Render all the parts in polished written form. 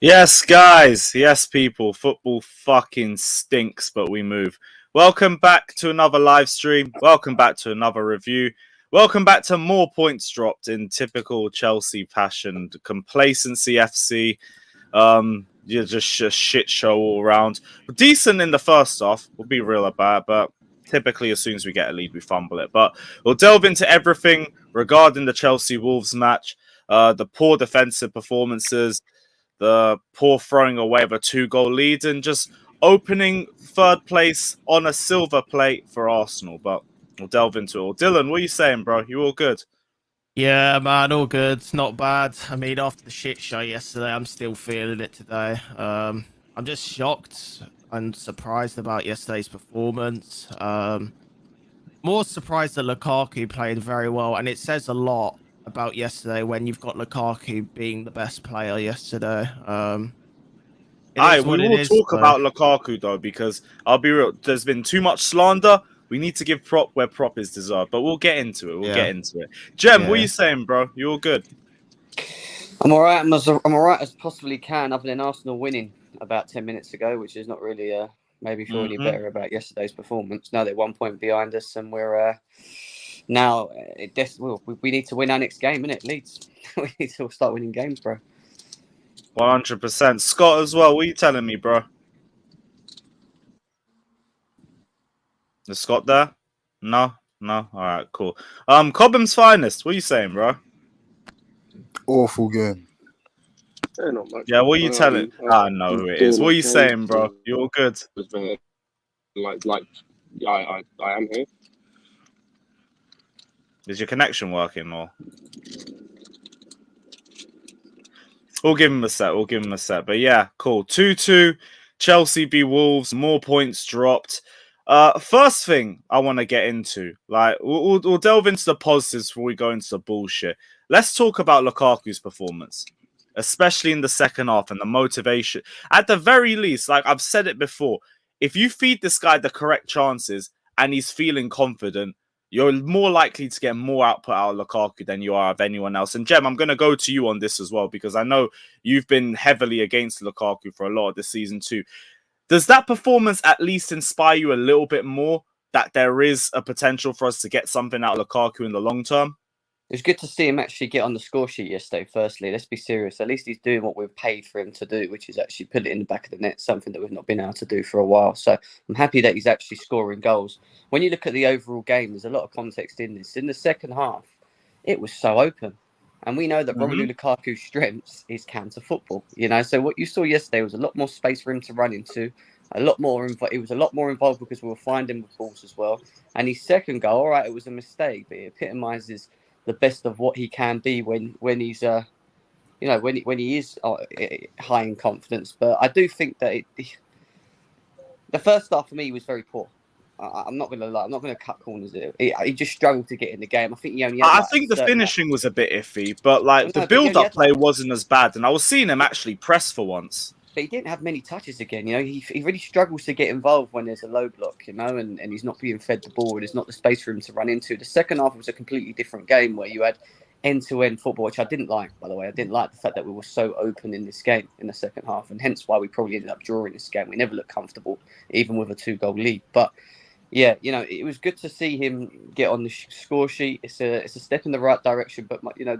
Yes, guys. Yes, people. Football fucking stinks, but we move. Welcome back to another live stream. Welcome back to another review. Welcome back to more points dropped in typical Chelsea fashion. Complacency FC. You're just a shit show all around. Decent in the first half. We'll be real about it, but typically as soon as we get a lead, we fumble it. But we'll delve into everything regarding the Chelsea Wolves match, the poor defensive performances, the poor throwing away of a 2-goal lead, and just opening third place on a silver plate for Arsenal. But we'll delve into it all. Dylan, what are you saying, bro? You all good? Yeah, man, all good. Not bad. I mean, after the shit show yesterday, I'm still feeling it today. I'm just shocked and surprised about yesterday's performance. More surprised that Lukaku played very well, and it says a lot about yesterday when you've got Lukaku being the best player yesterday. We will talk about Lukaku though, because I'll be real. There's been too much slander. We need to give prop where prop is deserved, but we'll get into it. Get into it. Jem, what are you saying, bro? You all good? I'm all right. I'm all right as possibly can, other than Arsenal winning about 10 minutes ago, which is not really made me feel any better about yesterday's performance. Now they're 1 point behind us, and we're now we need to win our next game, innit? Leeds. We need to start winning games, bro. 100%. Scott as well. What are you telling me, bro? Is Scott there? No. All right, cool. Cobham's finest. What are you saying, bro? Awful game. Yeah, not much. Yeah, what are you telling? I know who it is. What are you saying, bro? You all good? I am here. Is your connection working, or? We'll give him a set. But yeah, cool. 2-2. Chelsea v Wolves. More points dropped. First thing I want to get into, like, we'll delve into the positives before we go into the bullshit. Let's talk about Lukaku's performance, especially in the second half, and the motivation. At the very least, like I've said it before, if you feed this guy the correct chances and he's feeling confident, you're more likely to get more output out of Lukaku than you are of anyone else. And Jem, I'm going to go to you on this as well, because I know you've been heavily against Lukaku for a lot of this season too. Does that performance at least inspire you a little bit more that there is a potential for us to get something out of Lukaku in the long term? It was good to see him actually get on the score sheet yesterday, firstly. Let's be serious. At least he's doing what we've paid for him to do, which is actually put it in the back of the net, something that we've not been able to do for a while. So I'm happy that he's actually scoring goals. When you look at the overall game, there's a lot of context in this. In the second half, it was so open. And we know that Romelu Lukaku's strengths is counter football, you know. So what you saw yesterday was a lot more space for him to run into, a lot more. It was a lot more involved because we were finding with balls as well. And his second goal, all right, it was a mistake, but it epitomises the best of what he can be when he's when he is high in confidence. But I do think that the first half for me was very poor. I'm not going to lie. I'm not going to cut corners. He just struggled to get in the game. I think he only. I think the finishing was a bit iffy, but the build-up play wasn't as bad, and I was seeing him actually press for once. But he didn't have many touches again. You know, he really struggles to get involved when there's a low block. You know, and he's not being fed the ball. And there's not the space for him to run into. The second half was a completely different game where you had end-to-end football, which I didn't like. By the way, I didn't like the fact that we were so open in this game in the second half, and hence why we probably ended up drawing this game. We never looked comfortable, even with a 2-goal lead. But yeah, you know, it was good to see him get on the score sheet. It's a step in the right direction. But you know,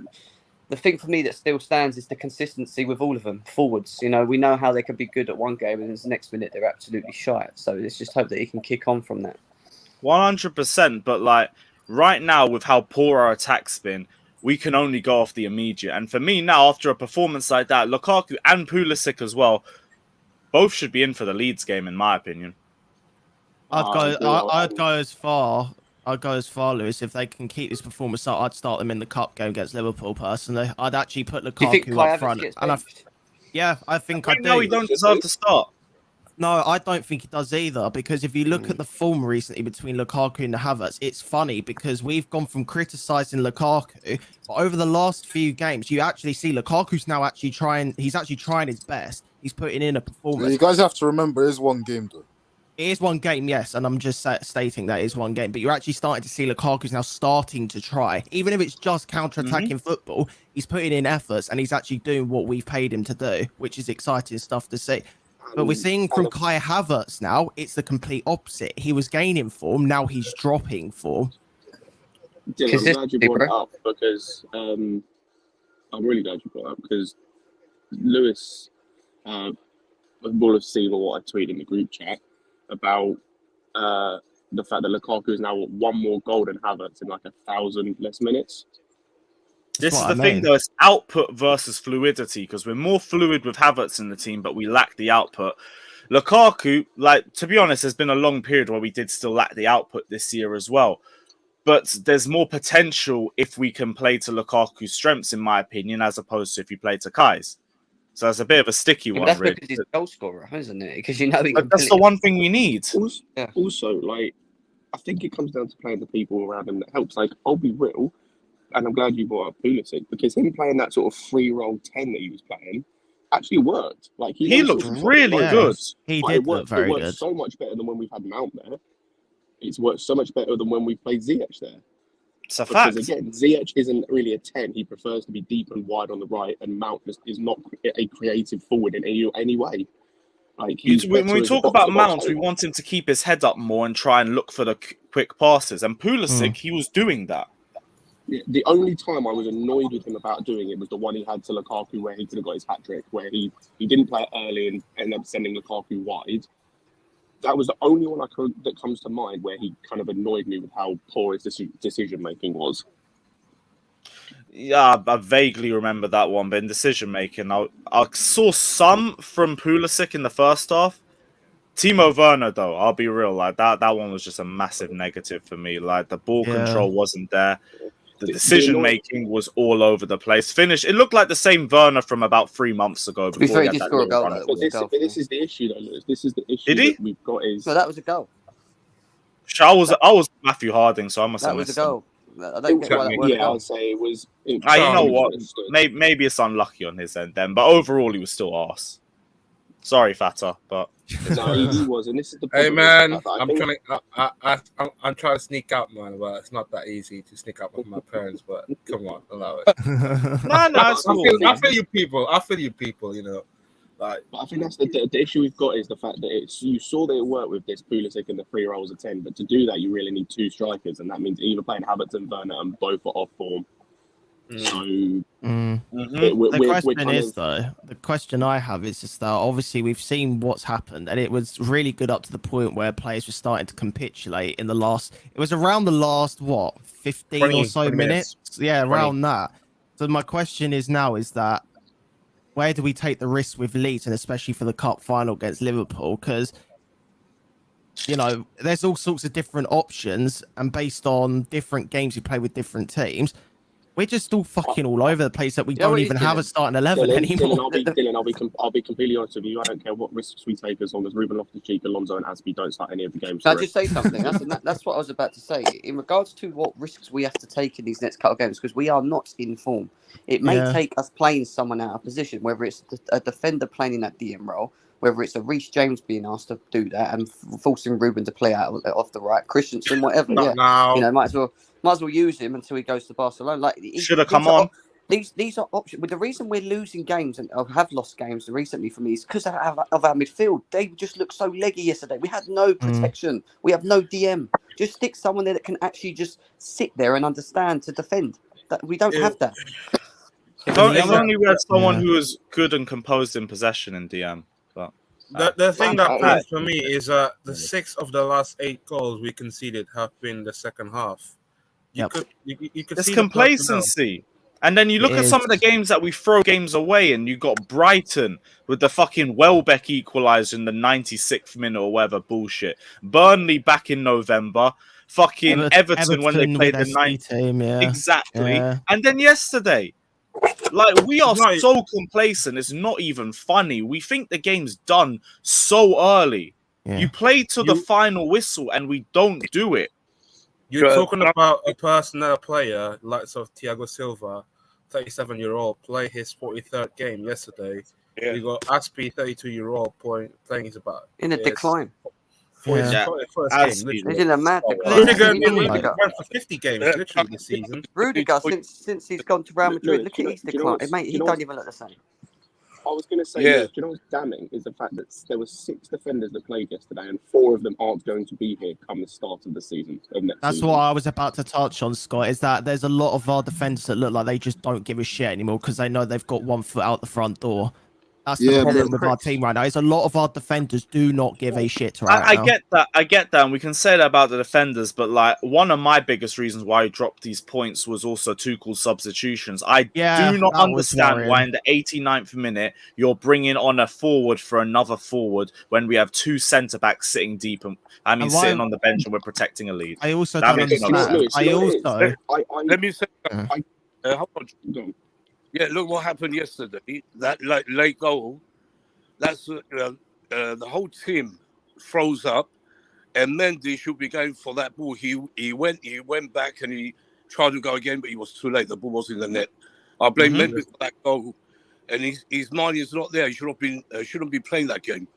the thing for me that still stands is the consistency with all of them forwards. You know, we know how they can be good at one game, and the next minute they're absolutely shite. So let's just hope that he can kick on from that. 100%. But like right now, with how poor our attack's been, we can only go off the immediate. And for me now, after a performance like that, Lukaku and Pulisic as well, both should be in for the Leeds game, in my opinion. I'd go as far, Lewis. If they can keep this performance up, I'd start them in the cup game against Liverpool. Personally, I'd actually put Lukaku up front. I think I do. No, he don't deserve to start. No, I don't think he does either. Because if you look at the form recently between Lukaku and the Havertz, it's funny because we've gone from criticising Lukaku, but over the last few games, you actually see Lukaku's now actually trying. He's actually trying his best. He's putting in a performance. You guys have to remember, it's one game though. It is one game, yes, and I'm just stating that it is one game. But you're actually starting to see Lukaku's now starting to try, even if it's just counter-attacking football. He's putting in efforts, and he's actually doing what we've paid him to do, which is exciting stuff to see. But we're seeing from Kai Havertz now, it's the complete opposite. He was gaining form, now he's dropping form. Dylan, I'm glad you brought it up because I'm really glad you brought it up because Lewis will have seen what I tweeted in the group chat about the fact that Lukaku is now one more goal than Havertz in like 1,000 less minutes. This is the thing, though. It's output versus fluidity because we're more fluid with Havertz in the team, but we lack the output. Lukaku, like, to be honest, there's been a long period where we did still lack the output this year as well. But there's more potential if we can play to Lukaku's strengths, in my opinion, as opposed to if you play to Kai's. So it's a bit of a sticky one, that's really. because he's a goal scorer, isn't it? Because you know that's the one thing we need. Also, like, I think it comes down to playing the people around him that helps. Like, I'll be real, and I'm glad you brought up Pulisic because him playing that sort of free-roll 10 that he was playing actually worked. Like he looked really good. He did look very good. It worked so much better than when we've had Mount there. It's worked so much better than when we played Ziyech there. It's a fact. Because again, Ziyech isn't really a 10. He prefers to be deep and wide on the right, and Mount is not a creative forward in any way. Like when we talk about Mount, we want him to keep his head up more and try and look for the quick passes. And Pulisic, he was doing that. Yeah, the only time I was annoyed with him about doing it was the one he had to Lukaku where he could have got his hat trick, where he didn't play it early and ended up sending Lukaku wide. That was the only one that comes to mind where he kind of annoyed me with how poor his decision making was. Yeah, I vaguely remember that one, but in decision making, I saw some from Pulisic in the first half. Timo Werner, though, I'll be real, like that one was just a massive negative for me. Like the ball control wasn't there. The decision making was all over the place. It looked like the same Werner from about 3 months ago. Before he did score a goal, but this is the issue, though, Lewis. This is the issue that we've got is. No, that was a goal. I was Matthew Harding, so I must have missed him. That was a goal. I don't get why that was a goal. I'd say it was. You know what? Maybe it's unlucky on his end then, but overall he was still arse. Sorry, Fata, but no, he was, and this is the problem. Hey man, I'm trying to sneak out, man. But it's not that easy to sneak out with my parents. But come on, allow it. No, I feel you people. You know, like. But I think that's the issue we've got is the fact that you saw that it worked with this Pulisic and the 3 rolls of 10, but to do that you really need 2 strikers, and that means either playing Havertz and Werner, and both are off form. So the question I have is just that obviously we've seen what's happened, and it was really good up to the point where players were starting to capitulate in the last. It was around the last 15 or so minutes. Yeah, around that. So my question is now is that where do we take the risk with Leeds, and especially for the cup final against Liverpool? Because there's all sorts of different options, and based on different games you play with different teams. We're just all fucking all over the place that we don't even have a starting 11 anymore. Dylan, I'll be completely honest with you. I don't care what risks we take as long as Ruben Loftus-Cheek, Alonso and Aspie don't start any of the games. Can I just say something? That's what I was about to say. In regards to what risks we have to take in these next couple of games, because we are not in form. It may take us playing someone out of position, whether it's a defender playing in that DM role, whether it's a Reece James being asked to do that and forcing Ruben to play out off the right, Christensen, whatever. Might as well use him until he goes to Barcelona. Like should have come on. These are options. But the reason we're losing games and have lost games recently for me is because of our midfield. They just looked so leggy yesterday. We had no protection. We have no DM. Just stick someone there that can actually just sit there and understand to defend. That we don't have that. If only we had someone who was good and composed in possession in DM. But the thing that matters for me is the 6 of the last 8 goals we conceded have been the second half. You could it's complacency. And then you look at some of the games that we throw games away, and you got Brighton with the fucking Welbeck equaliser in the 96th minute or whatever bullshit. Burnley back in November. Fucking Everton when they played the 90th team. Exactly. Yeah. And then yesterday. Like, we are so complacent. It's not even funny. We think the game's done so early. Yeah. You play to the final whistle, and we don't do it. You're talking about a personnel player, like Thiago Silva, 37-year-old, play his 43rd game yesterday. Yeah. You got Aspie, 32-year-old, playing his about in a decline. for his Yeah. first As game. he He's in a mad I decline. think Even Rudiger Rudiger. went for 50 games literally this season. Rudiger, since he's gone to Real Madrid, Lewis, look do you at know- his do you know decline. what's- Mate, do he you know don't what's- even look the same. I was going to say, Yeah. Lewis, do you know what's damning is the fact that there were 6 defenders that played yesterday, and 4 of them aren't going to be here come the start of the season of next That's season. what I was about to touch on, Scott. Is that there's a lot of our defenders that look like they just don't give a shit anymore because they know they've got one foot out the front door. That's the Yeah, problem but- with our team right now. Is a lot of our defenders do not give a shit right I now. get that, and we can say that about the defenders, but like one of my biggest reasons why I dropped these points was also Tuchel's substitutions. I Yeah, do not that was understand why worrying. in the 89th minute you're bringing on a forward for another forward when we have 2 centre backs sitting deep and why- sitting on the bench and we're protecting a lead. I also That don't makes no understand. Lewis, I you know what it also is? Let me say, Uh. hold on. Go on. Yeah, look what happened yesterday. That late goal. That's the whole team froze up, and Mendy should be going for that ball. He went back and he tried to go again, but he was too late. The ball was in the net. I blame Mendy for that goal, and his mind is not there. He should have been shouldn't be playing that game.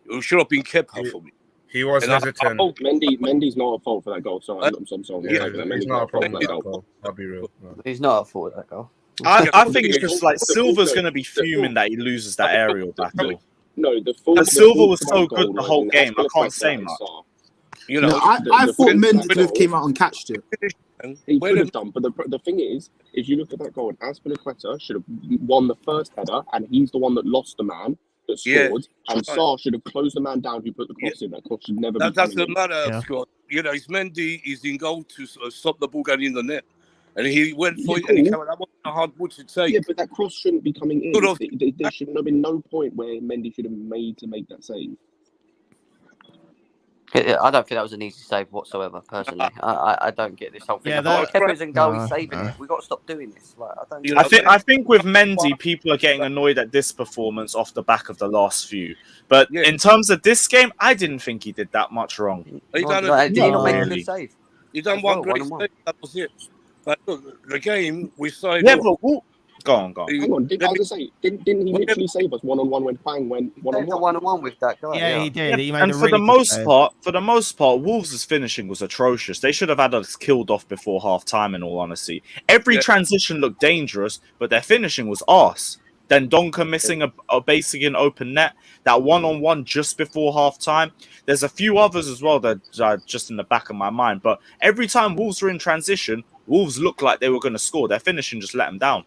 It should have been kept out for me. He was And I hesitant. hope Mendy's not at fault for that goal. Sorry, I'm sorry. Yeah, I'm taking that. he's Mendy's not a not at fault problem for with that that goal. goal. I'll be real. No. He's not at fault with that goal. I think it's Yeah, just like the Silva's full- going to be fuming that he loses that aerial battle. No, the full. But the Silva full was for so that good goal the was whole in game, I can't Azpilicueta say and much. Sarr. you Yeah, know. I the thought finish Mendy that could have goal- came out and catched it. He When could have done, but the thing is, if you look at that goal, Azpilicueta should have won the first header, and he's the one that lost the man that Yeah. scored, and Sarr should have closed the man down who put the cross in. That cross should never be That doesn't coming in. matter, Yeah. Scott. You know, it's Mendy is in goal to stop the ball going in the net, and he went for Yeah, it, and he cool. came out. That wasn't a hard ball to take. Yeah, but that cross shouldn't be coming in. Could have- There shouldn't have been no point where Mendy should have made to make that save. I don't think that was an easy save whatsoever. Personally, I don't get this whole thing. Yeah, Yeah, that- Kepa's in goal. No, He's saving no. it. We got to stop doing this. Like, I don't. You know, I think with Mendy, people are getting annoyed at this performance off the back of the last few. But Yeah. in terms of this game, I didn't think he did that much wrong. He done Did he not make a really. good save? He done as one well, great 1-1. save. That was it. But look, the game we started. Yeah, off- but go on. Hang on, I was gonna say, didn't he literally save us 1-on-1 when Pang went He saved the 1-on-1? 1-1 with that guy. Yeah, he did. He made And a for really the good save. most part, Wolves' finishing was atrocious. They should have had us killed off before half time, in all honesty. Every Yeah. transition looked dangerous, but their finishing was arse. Then Donker missing a basic in open net, that one-on-one just before half time. There's a few others as well that are just in the back of my mind. But every time Wolves were in transition, Wolves looked like they were going to score. Their finishing just let them down.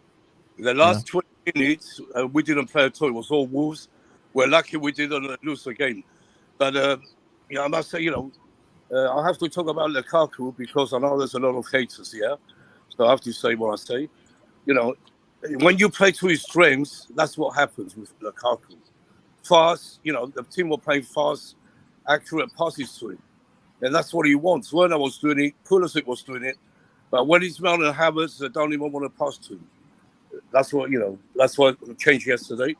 The last 20 minutes, we didn't play at all. It was all Wolves. We're lucky we didn't lose the game. But yeah, I must say, I have to talk about Lukaku because I know there's a lot of haters here. So I have to say what I say. When you play to his strengths, that's what happens with Lukaku. Fast, the team were playing fast, accurate passes to him. And that's what he wants. Werner was doing it, Pulisic was doing it. But when he's mounting habits, they don't even want to pass to him. That's what changed yesterday.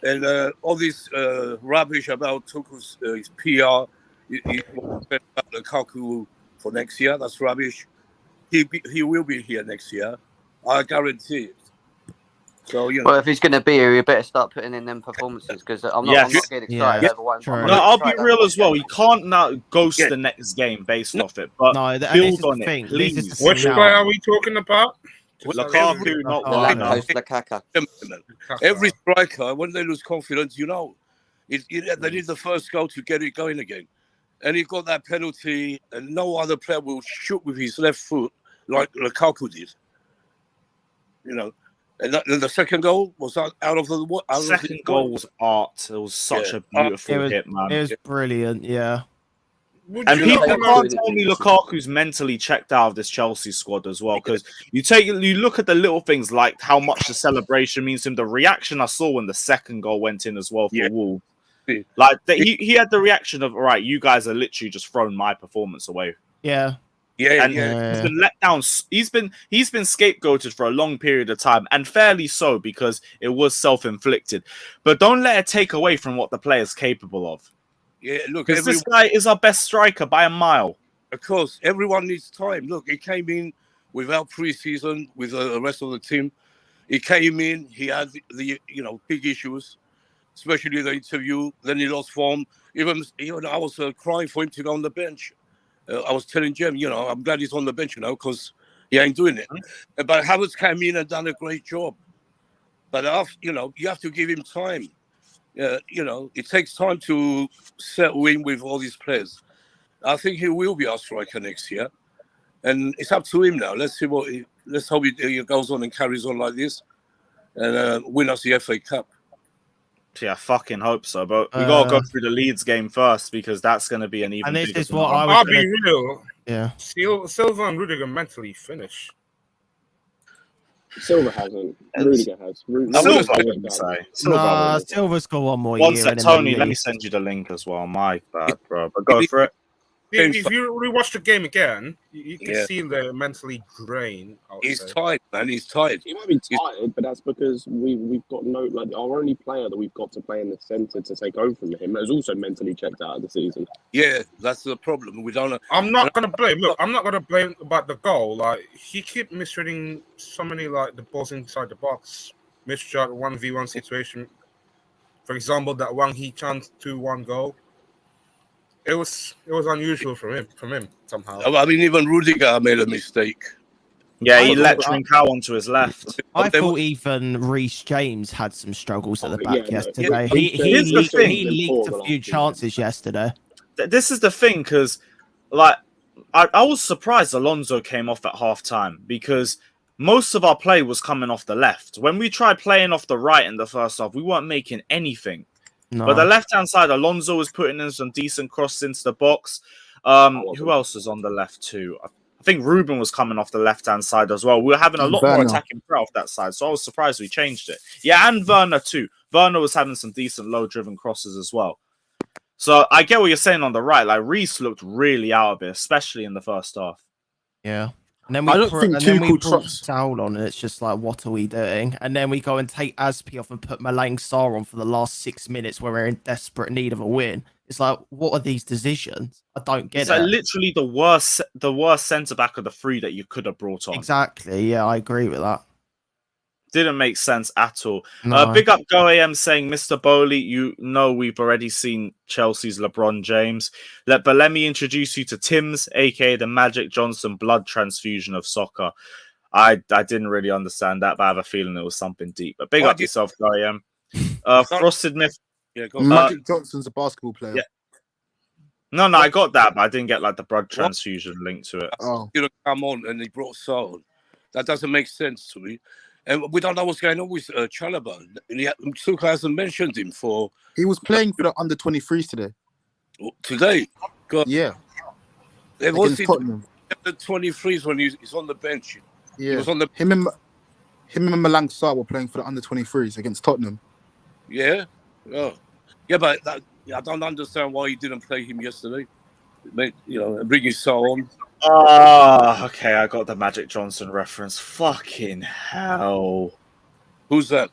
And all this rubbish about Tuchel's his PR, he about Lukaku for next year, that's rubbish. He will be here next year. I guarantee it. So, Well, if he's going to be here, you better start putting in them performances because I'm not getting excited Yeah. over one. True. I'm No, not I'll be excited real over as well. one He game. can't now ghost Yeah. the next game based off it. But No, and this build is the on it, thing. please. This is the thing Which now. player are we talking about? Lukaku, not Oh, The Werner. lamppost, Lukaku. Every striker, when they lose confidence, they need the first goal to get it going again. And he got that penalty, and no other player will shoot with his left foot like Lukaku did. And the second goal was out of the Second goal was art. It was such a beautiful hit, man. It was brilliant, yeah. And people know- can't tell me Lukaku's mentally checked out of this Chelsea squad as well, because you look at the little things like how much the celebration means to him. The reaction I saw when the second goal went in as well for Wolves, like he had the reaction of, all right, you guys are literally just throwing my performance away. Yeah. And he's been let down. He's been scapegoated for a long period of time, and fairly so because it was self-inflicted. But don't let it take away from what the player's capable of. Yeah, look, Because this guy is our best striker by a mile. of course, everyone needs time. Look, he came in without pre-season with the rest of the team. He came in, he had the big issues, especially the interview. Then he lost form. Even I was crying for him to go on the bench. I was telling Jim, I'm glad he's on the bench, because he ain't doing it. But Havertz came in and done a great job. But after, you have to give him time. It takes time to settle in with all these players. I think he will be our striker next year, and it's up to him now. Let's see let's hope he goes on and carries on like this, and win us the FA Cup. Yeah, I fucking hope so. But we gotta go through the Leeds game first because that's gonna be an even. And this bigger is what phenomenon. I'll be real. Yeah. Silva and Rudiger mentally finished. Silva hasn't. Rudiger has. Silva, I wouldn't say. Silva's got one more One year. sec, Tony, let me send you the link as well. My bad, bro. But go for it. If you rewatch the game again, you can see the mentally drained. He's tired, man. He's tired. He might be tired, but that's because we've got our only player that we've got to play in the centre to take over from him is also mentally checked out of the season. Yeah, that's the problem. We don't. I'm not gonna blame. Look, I'm not gonna blame about the goal. Like he kept misreading so many the balls inside the box, misjudged 1v1 situation. For example, that one he chanced 2-1 goal. It was unusual from him somehow. I mean, even Rudiger made a mistake. Yeah, he let Trincao onto his left. I thought even Reece James had some struggles at the back yesterday. Yeah, he leaked a few chances yesterday. This is the thing, because I was surprised Alonso came off at half time because most of our play was coming off the left. When we tried playing off the right in the first half, we weren't making anything. No. But the left-hand side, Alonso was putting in some decent crosses into the box. Who else was on the left too? I think Ruben was coming off the left-hand side as well. We were having a lot more attacking threat off that side, so I was surprised we changed it. Yeah, and Werner too. Werner was having some decent low-driven crosses as well. So I get what you're saying on the right. Like Reece looked really out of it, especially in the first half. Yeah. And then we put Saul on, and it's just like, what are we doing? And then we go and take Aspi off and put Malang Sarr on for the last 6 minutes where we're in desperate need of a win. It's like, what are these decisions? I don't get it. It's like literally the worst centre back of the three that you could have brought on. Exactly. Yeah, I agree with that. Didn't make sense at all. No. Big up Go AM saying, Mr. Bowley, we've already seen Chelsea's LeBron James. But let me introduce you to Tim's, aka the Magic Johnson blood transfusion of soccer. I didn't really understand that, but I have a feeling it was something deep. But big up yourself, Go AM. Frosted Myth. Yeah, Magic Johnson's a basketball player. Yeah. No, I got that, but I didn't get the blood transfusion link to it. Oh, come on, and he brought Saul. That doesn't make sense to me. And we don't know what's going on with Chalobah. Tuchel hasn't mentioned him for. He was playing for the under-23s today. Today? God. Yeah. It was the 23s when he's on the bench. Yeah. He was on the... Him and Malang Sarr were playing for the under-23s against Tottenham. Yeah? Oh. Yeah, but I don't understand why he didn't play him yesterday. Bring his Sarr on. Okay, I got the Magic Johnson reference. Fucking hell. Who's that?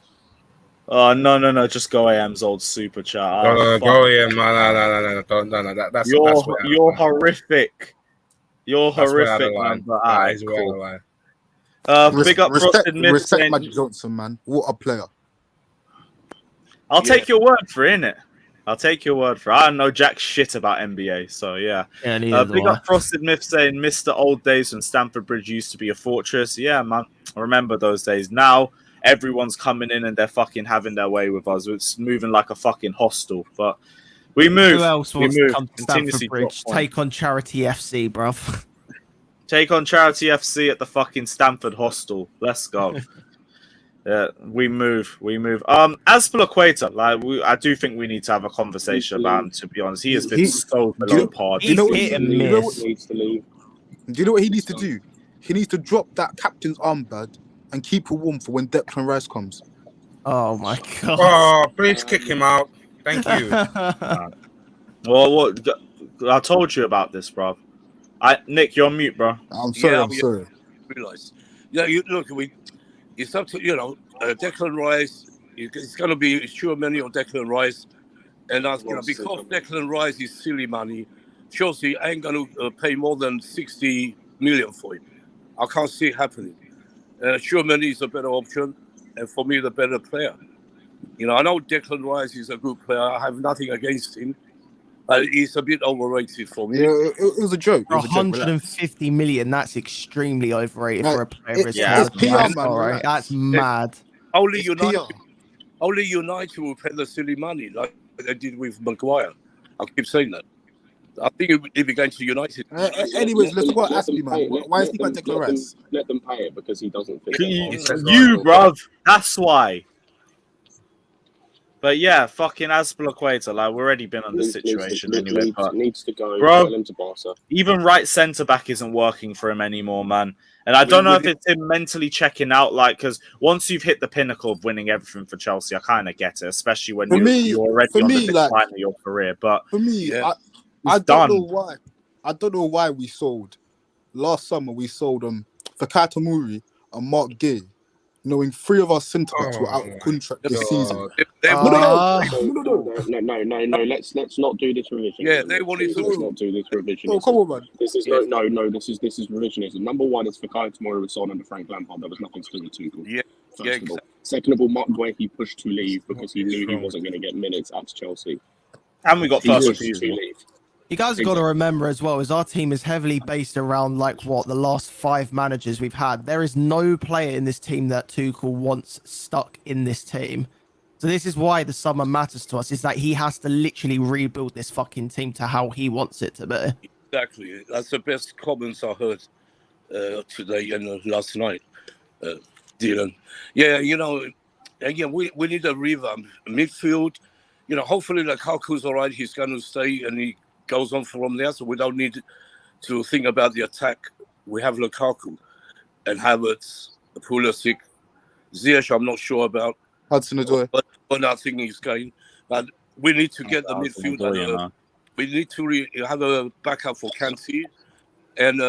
No, just Go AM's old super chat. Go AM, no. That's you're horrific. You're horrific, man. Cool. Big up respect Magic Johnson, man. What a player. I'll take your word for it, innit? I'll take your word for it. I don't know jack shit about NBA, so yeah. Big up Frosted Myth saying, Mr. Old days when Stamford Bridge used to be a fortress. Yeah, man. I remember those days. Now, everyone's coming in and they're fucking having their way with us. It's moving like a fucking hostel. But we move. Who else wants to come to Stamford Bridge? Take on Charity FC, bruv. Take on Charity FC at the fucking Stamford hostel. Let's go. Yeah, we move. As for Laqueta, I do think we need to have a conversation about him. To be honest, he has been so below par. Do you know what he needs to do? He needs to drop that captain's armband and keep it warm for when Declan Rice comes. Oh my god! Oh, please kick him out. Thank you. Well, I told you about this, bro. Nick, you're on mute, bro. I'm sorry. Realize. Yeah, it's up to, Declan Rice. It's going to be Tchouaméni or Declan Rice. And because Declan Rice is silly money, Chelsea ain't going to pay more than 60 million for him. I can't see it happening. Tchouaméni is a better option, and for me, the better player. I know Declan Rice is a good player. I have nothing against him. He's a bit overrated for me. Yeah, it was a joke. It For was a joke. Relax. 150 million, that's extremely overrated Like, for a player of his yeah, it's quality. PR, I'm man, sorry. relax. That's mad. Only It's United, PR. only United will pay the silly money like they did with Maguire. I keep saying that. I think if he going to United. Anyways, let's talk about let them Aspie, pay man. it. Why is he about Declan Rice? Let them pay it because he doesn't fit. You, bruv. That's why. But yeah, fucking Azpilicueta, like we've already been on this situation anyway. But Needs to go. bro, Sell him to Barca. even right centre back isn't working for him anymore, man. And I don't know if it's him mentally checking out, like, because once you've hit the pinnacle of winning everything for Chelsea, I kind of get it, especially when you're already on the decline of your career. But for me, Yeah. I don't know why. I don't know why we sold last summer. We sold for Katamuri and Mark Gay, knowing 3 of our centre backs were out of contract this season. No. Let's not do this revision. Yeah, they wanted to. Let's not do this revision. Oh, come on, man. This is no. This is revisionism. Number one is Fikayo Tomori was sold under Frank Lampard. There was nothing to do with Tuchel. Yeah. First of all. Second of all, Mark Gay he pushed to leave because he knew he wasn't going to get minutes at Chelsea. And we got He first pushed to refusal. leave. You guys have got to remember as well, is our team is heavily based around the last 5 managers we've had. There is no player in this team that Tuchel wants stuck in this team. So this is why the summer matters to us, is that he has to literally rebuild this fucking team to how he wants it to be. Exactly. That's the best comments I heard today and last night, Dylan. Yeah, again, we need a revamp. Midfield, hopefully Lukaku's all right. He's going to stay and he goes on from there, so we don't need to think about the attack. We have Lukaku and Havertz, Pulisic, Ziyech. I'm not sure about Hudson-Odoi. but I think he's going. But we need to get the midfield. We need to have a backup for Kante and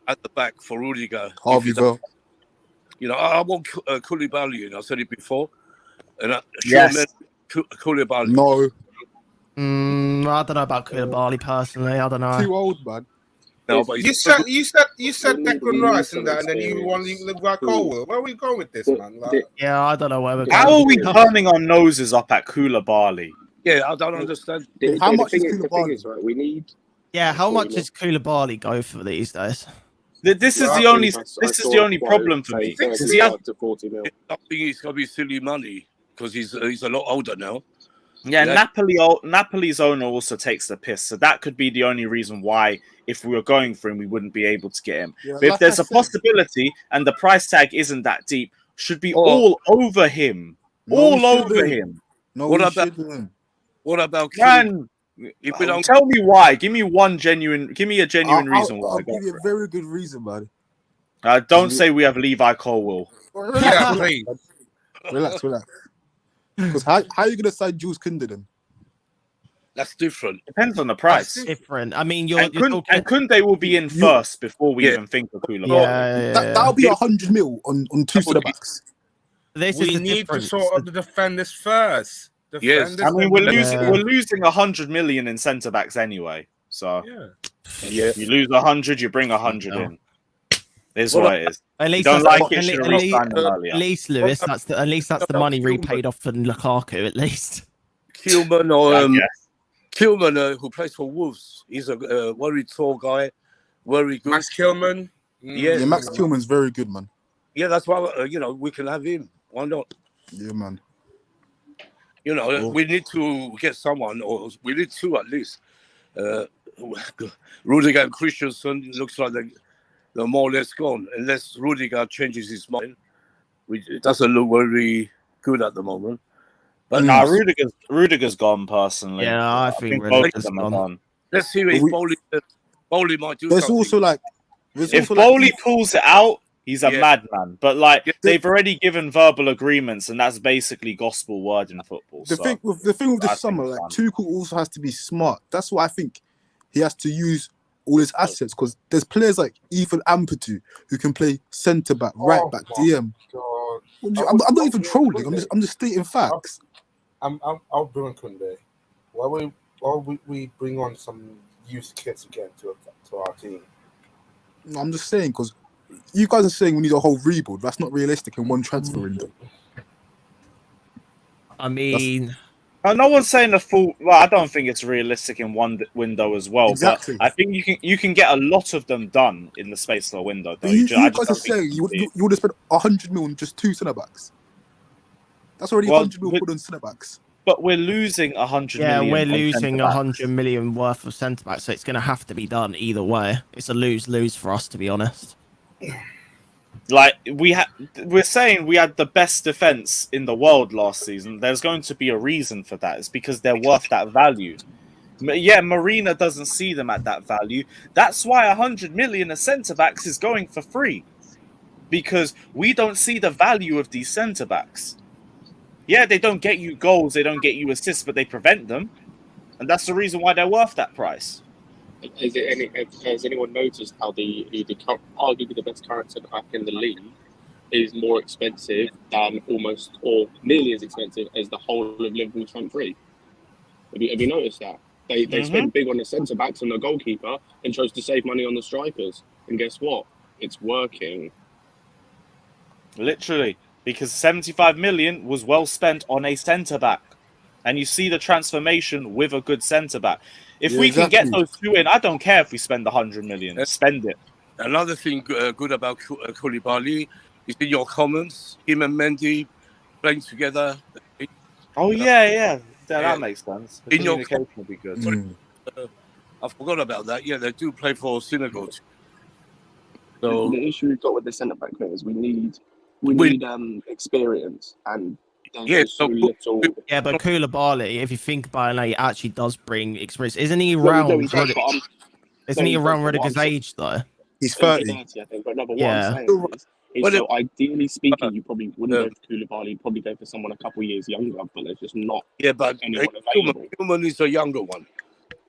at the back for Rudiger. Harvey-Ville. I want Koulibaly. I said it before, and Yes. Koulibaly. No, I don't know about Koulibaly personally. I don't know. too old, man. No, but You said Declan Rice and that, and then you want to look like Colwell. Where are we going with this, man? Yeah, I don't know where we're going. How are we turning our noses up at Koulibaly? yeah, I don't understand. How much is the thing Koulibaly? is, right, we need. Yeah, how much does Koulibaly go for these days? This is the only problem for me. Because he has, to 40 mil. I think it's gonna be silly money because he's a lot older now. yeah, Napoli's owner also takes the piss, so that could be the only reason why, if we were going for him, we wouldn't be able to get him. Yeah, But if like there's I a said- possibility and the price tag isn't that deep, should be all over him, No, all we over shouldn't. him. No, What we about- shouldn't. What about Man, if we don't? tell me why. Give me a genuine reason why. I'll give you a very good reason, man. Don't say we have Levi Colwell. Yeah, please. Relax. Because how are you going to sign Jules Koundé then? That's different. Depends on the price. Different. I mean, you're And talking... Koundé will be in first before we even think of Koulibaly. Yeah. That'll be 100 mil on 2 centre backs. This is We the need to difference. sort out the defenders first. Yes. I mean, we're Yeah. losing 100 million in centre backs anyway. So Yeah. you lose 100, you bring 100 in. Is what it is. At least Don't that's like the, it, should have at least- re-signed them at earlier. least Lewis, that's the money repaid off for Lukaku. At least. Kilman or Yes. Kilman, who plays for Wolves, he's a very tall guy, very good. Max Kilman. Yeah. Yeah, Max Tillman's very good, man. Yeah, that's why we can have him. Why not? Yeah, man. We need to get someone, or we need 2 at least. Rudiger and Christensen looks like they're more or less gone, unless Rudiger changes his mind. It doesn't look very good at the moment. But Nah, Rudiger's gone personally. Yeah, I think both Rudiger's of them are gone. gone. let's see if Bowley might do There's something. also like... If Bowley pulls it out, he's a Yeah. madman. But Yeah. they've already given verbal agreements, and that's basically gospel word in football. The so. thing with this I summer, think like it's Tuchel also has to be smart. That's why I think he has to use all his assets, because there's players like Ethan Ampadu who can play centre back, right back, DM. God. I'm not even trolling. I'm just stating facts. I'll bring Koundé. Why would we bring on some youth kids again to our team? No, I'm just saying, because you guys are saying we need a whole rebuild. That's not realistic in one transfer window. I mean, No one's saying a full. Well, I don't think it's realistic in one window as well. Exactly. But I think you can get a lot of them done in the space of a window. Though But you I guys are don't think saying you would have spent 100 million on just 2 centre backs. That's already 100 million put on centre backs. But we're losing 100 Yeah, million. we're on losing centre-backs. 100 million worth of centre backs, so it's going to have to be done either way. It's a lose-lose for us, to be honest. Like we're saying we had the best defense in the world last season. There's going to be a reason for that. It's because they're worth that value. Yeah, Marina doesn't see them at that value. That's why 100 million of centre backs is going for free, because we don't see the value of these centre backs. Yeah, they don't get you goals, they don't get you assists, but they prevent them, and that's the reason why they're worth that price. Has anyone noticed how arguably the best current centre back in the league is more expensive than almost or nearly as expensive as the whole of Liverpool's front three? Have you noticed that? They spend big on the centre backs and the goalkeeper and chose to save money on the strikers. And guess what? It's working. Literally, because 75 million was well spent on a centre back. And you see the transformation with a good centre back. If we can get those two in, I don't care if we spend 100 million. Spend it. Another thing good about Koulibaly is in your comments, him and Mendy playing together. Oh, yeah. That makes sense. The communication will be good. I forgot about that. Yeah, they do play for Senegal. So the issue we've got with the centre back thing is we need experience, and there's so little. Yeah, but Koulibaly, if you think about it, he actually does bring experience. Isn't he around? Isn't he around Rudiger's age though? He's 30. I think. But no, but what I'm saying is so ideally speaking, you probably wouldn't go for Koulibaly. You'd probably go for someone a couple of years younger, but there's just not. Yeah, but anyone available. Human is a younger one.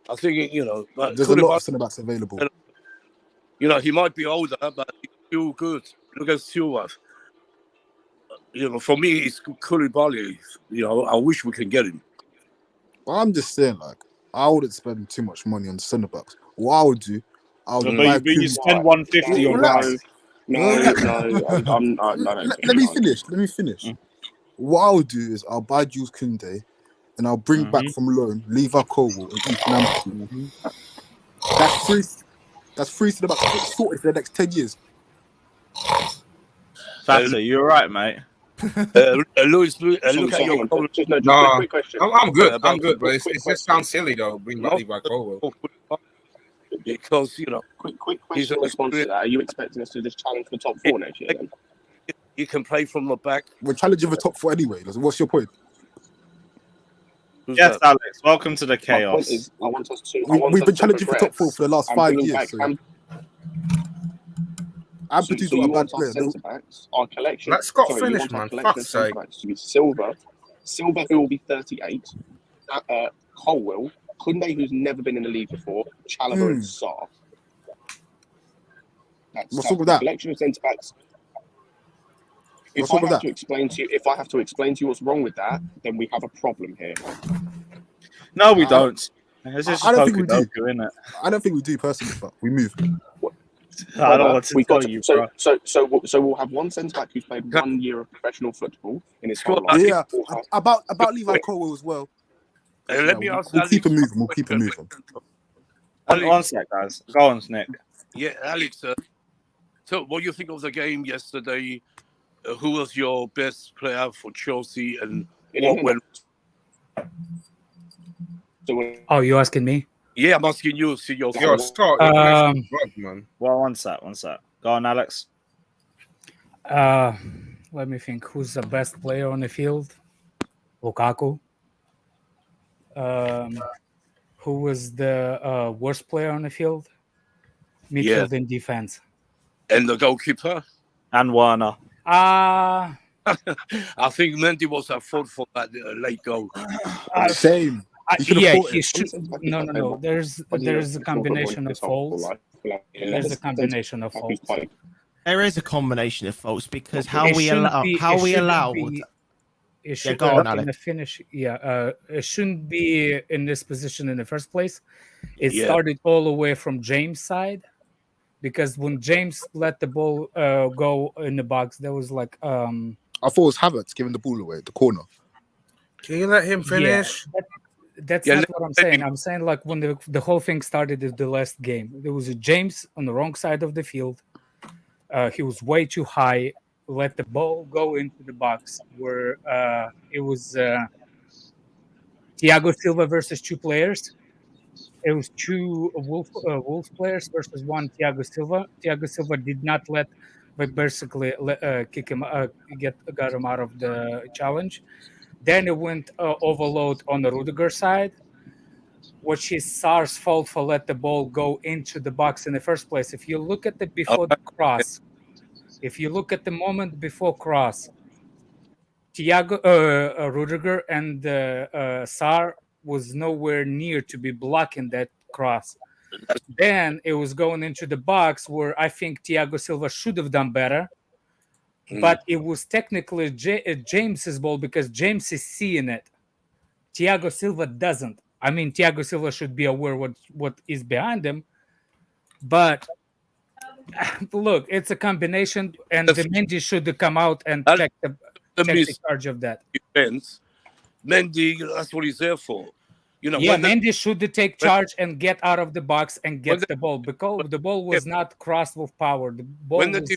I think but there's a lot of centre backs available. He might be older, but he's still good. Look at Silva. For me, it's Koulibaly. I wish we can get him. Well, I'm just saying, I wouldn't spend too much money on centre backs. What I would do, but you spend 150 on guys. No. Let me finish. What I'll do is I'll buy Jules Koundé and I'll bring back from loan Levi Colwill and Ethan Ampadu. That's free centre backs sorted for the next 10 years. Fatty, you're right, mate. Louis, look at your quick question. I'm good, but it just sounds silly though. Bring back Levi Colwill. Because quick question response to that. Are you expecting us to just challenge for top 4 next year? Then you can play from the back. We're challenging for top 4 anyway. What's your point? Yes, Alex. Welcome to the chaos. We've been challenging for top 4 for the last 5 years. Ampadu's not a bad player. Our collection. Let Scott finish, man. Fuck's sake. To be Silva, who will be 38. Colwill, Koundé, who's never been in the league before. Chalobah and Sarr. What's wrong with that? Collection of centre backs. If I have to explain to you what's wrong with that, then we have a problem here. No, we don't. I don't think we do. I don't think we do personally, but we move. I don't want to tell you, bro. So we'll have one centre back who's played 1 year of professional football in his whole life. Yeah, about Levi Colwill as well. Let me ask. We'll keep it moving. We'll keep it moving. One sec, guys. Go on, Nick. Yeah, Alex. So, what do you think of the game yesterday? Who was your best player for Chelsea, and what went? Oh, you asking me? Yeah, I'm asking you. See your start, man. Well, one sec. Go on, Alex. Let me think. Who's the best player on the field? Lukaku. Who was the worst player on the field? Midfield and defense. And the goalkeeper? And Werner. I think Mendy was at fault for that late goal. Same. He should. No. There's a combination of faults. There's a combination of faults. There is a combination of faults because how we allow. It should finish. It shouldn't be in this position in the first place. It started all the way from James' side, because when James let the ball go in the box, there was I thought it was Havertz giving the ball away at the corner. Can you let him finish? That's not what I'm saying. I'm saying like when the whole thing started in the last game, there was a James on the wrong side of the field. He was way too high. Let the ball go into the box where it was Thiago Silva versus two players. It was two Wolves players versus one Thiago Silva. Thiago Silva did not let, but basically kick him, got him out of the challenge. Then it went overload on the Rudiger side, which is Sar's fault for let the ball go into the box in the first place. If you look at the before the cross, if you look at the moment before cross, Thiago Rudiger and Sar was nowhere near to be blocking that cross. Then it was going into the box where I think Thiago Silva should have done better. But it was technically James's ball because James is seeing it. Thiago Silva doesn't. I mean, Thiago Silva should be aware what is behind him. But look, it's a combination, and the Mendy should come out and take the charge of that. Defense. Mendy, that's what he's there for. You know, Mendy should take charge and get out of the box and get the ball because the ball was not crossed with power. The ball when the was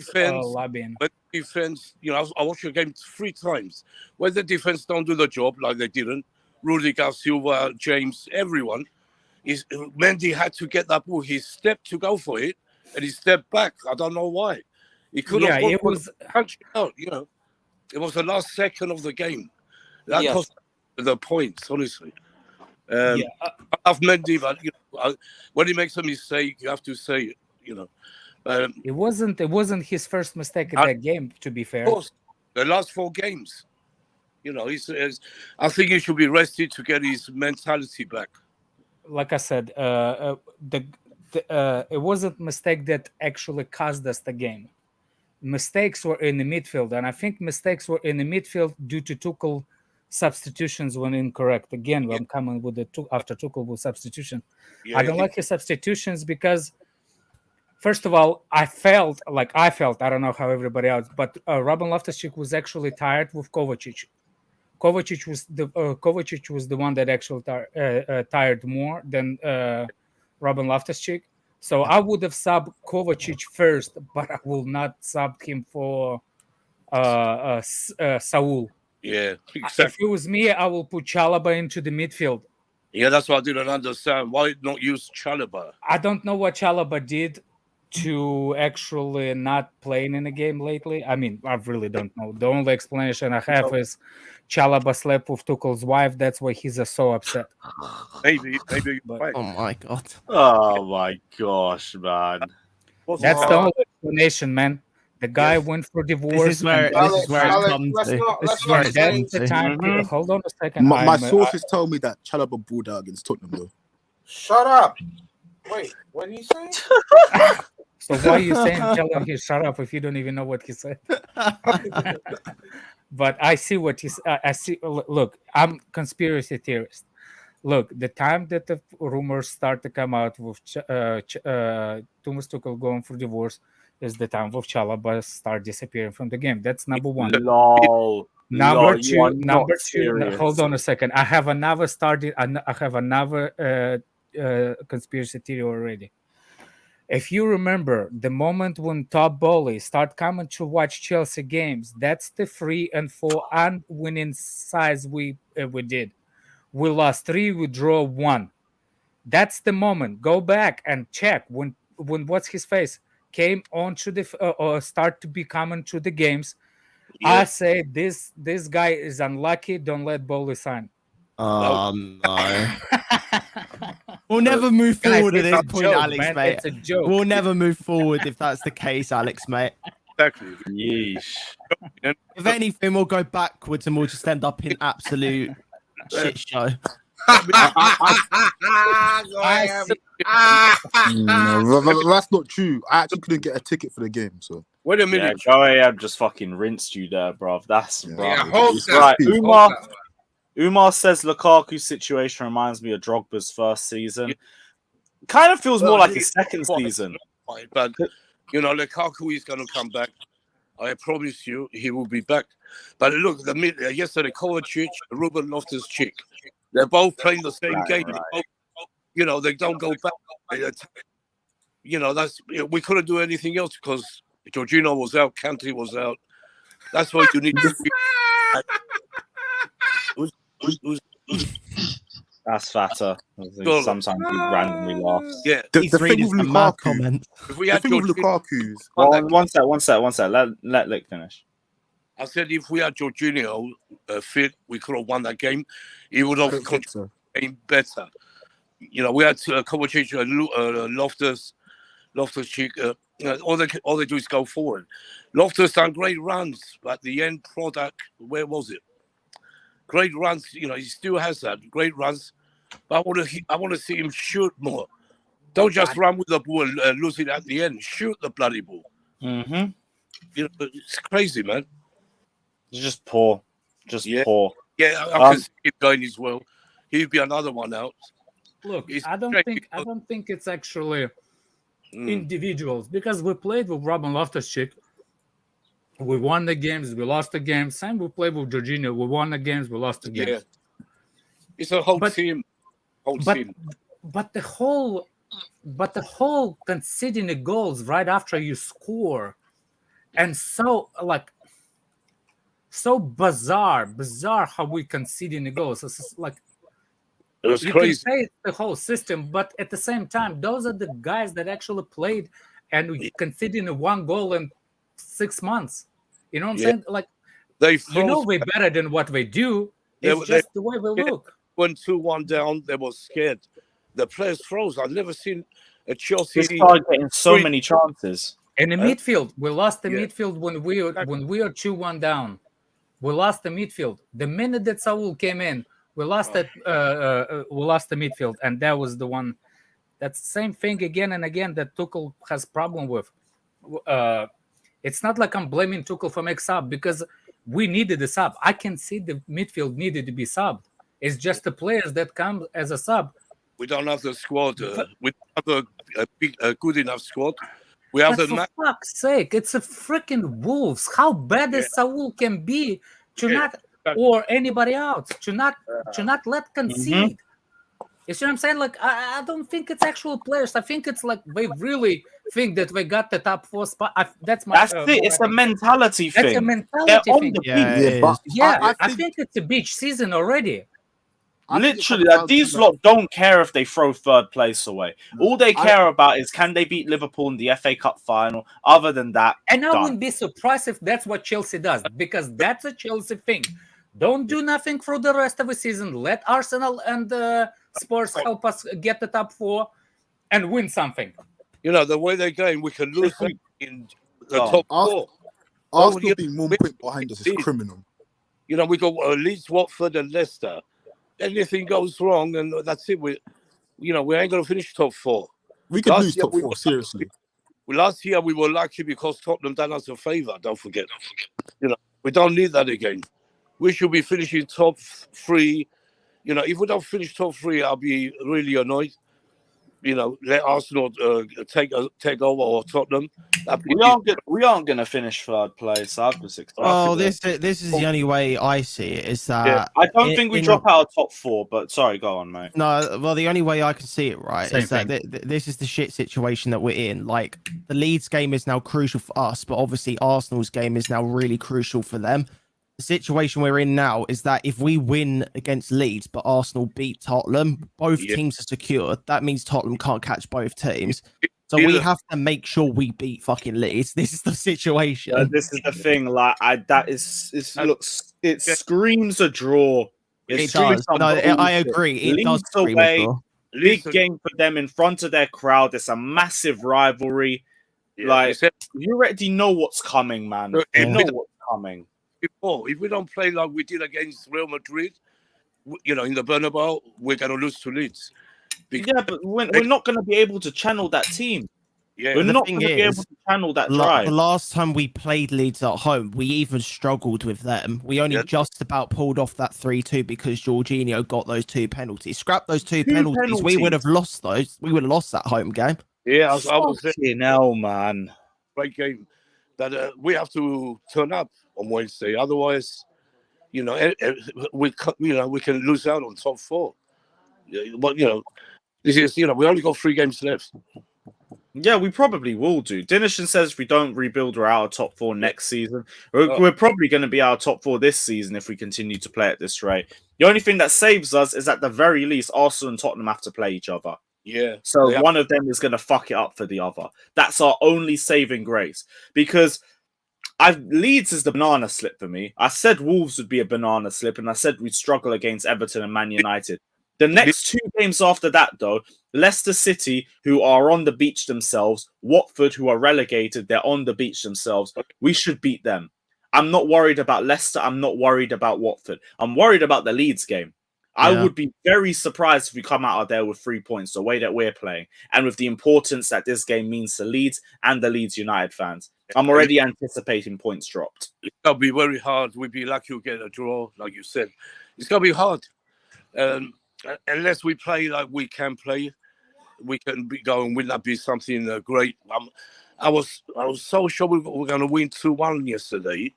defense, you know, I watched your game 3 times. When the defense don't do the job like they didn't, Rudiger, Silva, James, everyone, Mendy had to get that ball. He stepped to go for it, and he stepped back. I don't know why. He could have punched out. You know, it was the last second of the game. That cost the points, honestly. I love Mendy, but you know, when he makes a mistake, you have to say it. You know, it wasn't his first mistake in that game. To be fair, of course, the last 4 games. You know, I think he should be rested to get his mentality back. Like I said, it wasn't a mistake that actually cost us the game. Mistakes were in the midfield, and I think mistakes were in the midfield due to Tuchel substitutions when incorrect. Again, I'm coming with after Tuchel with substitution. I don't like his substitutions because, first of all, I felt, I don't know how everybody else, but Robin Loftus-Cheek was actually tired with Kovacic. Kovacic was the one that actually tired more than Robin Loftus-Cheek. So I would have subbed Kovacic first, but I will not sub him for Saul. Yeah, exactly. If it was me, I will put Chalobah into the midfield. Yeah, that's what I didn't understand. Why not use Chalobah? I don't know what Chalobah did to actually not playing in the game lately. I mean, I really don't know. The only explanation I have is Chalobah slept with Tuchel's wife. That's why he's so upset. Maybe. But, oh my god. Oh my gosh, man. That's the only explanation, man. The guy went for divorce. This is where it comes to. This is where it comes to. Hold on a second. My sources tell me that Chalobah brought out against Tottenham, though. Shut up. Wait, what did he say? So why are you saying tell him he shut up if you don't even know what he said? But I see what he's. I see. Look, I'm conspiracy theorist. Look, the time that the rumors start to come out with Thomas Tuchel going for divorce is the time of Chalobah start disappearing from the game. That's number one. Number two. Hold on a second. I have another conspiracy theory already. If you remember the moment when Todd Bowley started coming to watch Chelsea games, that's the 3 and 4 unwinning size we did. We lost 3, we draw 1. That's the moment. Go back and check when what's his face came on to the or start to be coming to the games. Yeah. I say this guy is unlucky. Don't let Bowley sign. Oh no. We'll never move forward at this point, Alex, man. Mate. It's a joke. We'll never move forward if that's the case, Alex, mate. Exactly. Yeesh. If anything, we'll go backwards and we'll just end up in absolute shit show. That's not true. I actually couldn't get a ticket for the game, so. Wait a minute. Yeah, Go Ahead just fucking rinsed you there, bruv. That's right. Umar says Lukaku's situation reminds me of Drogba's first season. Kind of feels more like his second season. But, you know, Lukaku is going to come back. I promise you, he will be back. But look, yesterday, Kovacic, Ruben Loftus-Cheek, they're both playing the same game. Right. Both, they don't go back. We couldn't do anything else because Jorginho was out, Kante was out. That's why you need to That's fatter. Sometimes he randomly laughs. Yeah. The thing with Lukaku, if we had Lukaku's. One sec. Let Lick finish. I said if we had Jorginho fit, we could have won that game. He would have controlled the game better. We had Kovacic, Loftus-Cheek. All they do is go forward. Loftus done great runs, but the end product, where was it? Great runs. He still has that great runs. But I want to see him shoot more. Don't just run with the ball and lose it at the end. Shoot the bloody ball. Mm-hmm. It's crazy, man. It's just poor. Poor. Yeah, I can see him going as well. He'd be another one out. Look, I don't think it's actually individuals, because we played with Robin Loftus-Cheek. We won the games, we lost the games. Same we played with Jorginho. We won the games, we lost the games. Yeah. It's a whole team. But the whole conceding the goals right after you score, and so bizarre how we conceding the goals. It's like it was you crazy. can say it's the whole system, but at the same time, those are the guys that actually played and we conceding one goal in 6 months. You know what I'm saying? Like we're better than what we do. It's just the way we look. When 2-1 down, they were scared. The players froze. I've never seen a Chelsea. They started getting so many chances. In the midfield, we lost the midfield when we are 2-1 down. We lost the midfield. The minute that Saul came in, we lost that. We lost the midfield, and that was the one. That's the same thing again and again that Tuchel has problem with. It's not like I'm blaming Tuchel for make sub, because we needed a sub. I can see the midfield needed to be subbed. It's just the players that come as a sub. We don't have the squad. We don't have a good enough squad. We have for fuck's sake, it's a freaking Wolves. How bad as Saul can be to not, or anybody else, to not let concede. You see what I'm saying? Like, I don't think it's actual players. I think it's like they really think that they got the top 4 spot. That's it. It's a mentality thing. That's a mentality thing. I think it's a beach season already. Literally, these lot don't care if they throw third place away. All they care about is can they beat Liverpool in the FA Cup final. Other than that, and I wouldn't be surprised if that's what Chelsea does, because that's a Chelsea thing. Don't do nothing for the rest of the season. Let Arsenal and Spurs help us get the top 4 and win something. The way they're going, we can lose in the top 4. Arsenal being 1 point behind us is criminal. We got Leeds, Watford, and Leicester. Anything goes wrong, and that's it. We ain't going to finish top 4. We could lose top 4, seriously. Last year, we were lucky because Tottenham done us a favour. Don't forget. We don't need that again. We should be finishing top 3. If we don't finish top 3, I'll be really annoyed. Let Arsenal take over, or Tottenham. We aren't going to finish third place. Oh, this is the only way I see it. Is that I don't think we drop out of top 4. But sorry, go on, mate. No, well, the only way I can see it is that this is the shit situation that we're in. Like, the Leeds game is now crucial for us, but obviously Arsenal's game is now really crucial for them. The situation we're in now is that if we win against Leeds but Arsenal beat Tottenham, both teams are secured. That means Tottenham can't catch both teams. So we have to make sure we beat fucking Leeds. This is the situation. This is the thing. Like, it screams a draw. It does. No, I agree. It does scream a draw. Big game for them in front of their crowd. It's a massive rivalry. You already know what's coming, man. You know what's coming. If we don't play like we did against Real Madrid, in the Bernabeu, we're going to lose to Leeds. But we're not going to be able to channel that team. Yeah, we're not going to be able to channel that drive. The last time we played Leeds at home, we even struggled with them. We only just about pulled off that 3-2 because Jorginho got those 2 penalties. Scrap those 2 penalties. We would have lost those. We would have lost that home game. Yeah, I was saying, hell, man. Great game. But we have to turn up on Wednesday. Otherwise, we can lose out on top 4. But this is we only got 3 games left. Yeah, we probably will do. Dinishan says if we don't rebuild, we're out of top 4 next season. We're probably going to be out of top 4 this season if we continue to play at this rate. The only thing that saves us is at the very least, Arsenal and Tottenham have to play each other. Yeah. So one of them is going to fuck it up for the other. That's our only saving grace. Because Leeds is the banana slip for me. I said Wolves would be a banana slip, and I said we'd struggle against Everton and Man United. The next 2 games after that, though, Leicester City, who are on the beach themselves, Watford, who are relegated, they're on the beach themselves. We should beat them. I'm not worried about Leicester. I'm not worried about Watford. I'm worried about the Leeds game. Yeah. I would be very surprised if we come out of there with 3 points, the way that we're playing, and with the importance that this game means to Leeds and the Leeds United fans. I'm already anticipating points dropped. It's going to be very hard. We'd be lucky to get a draw, like you said. It's going to be hard. Unless we play like we can play, we can go and win. That be something great. I was so sure we were going to win 2-1 yesterday,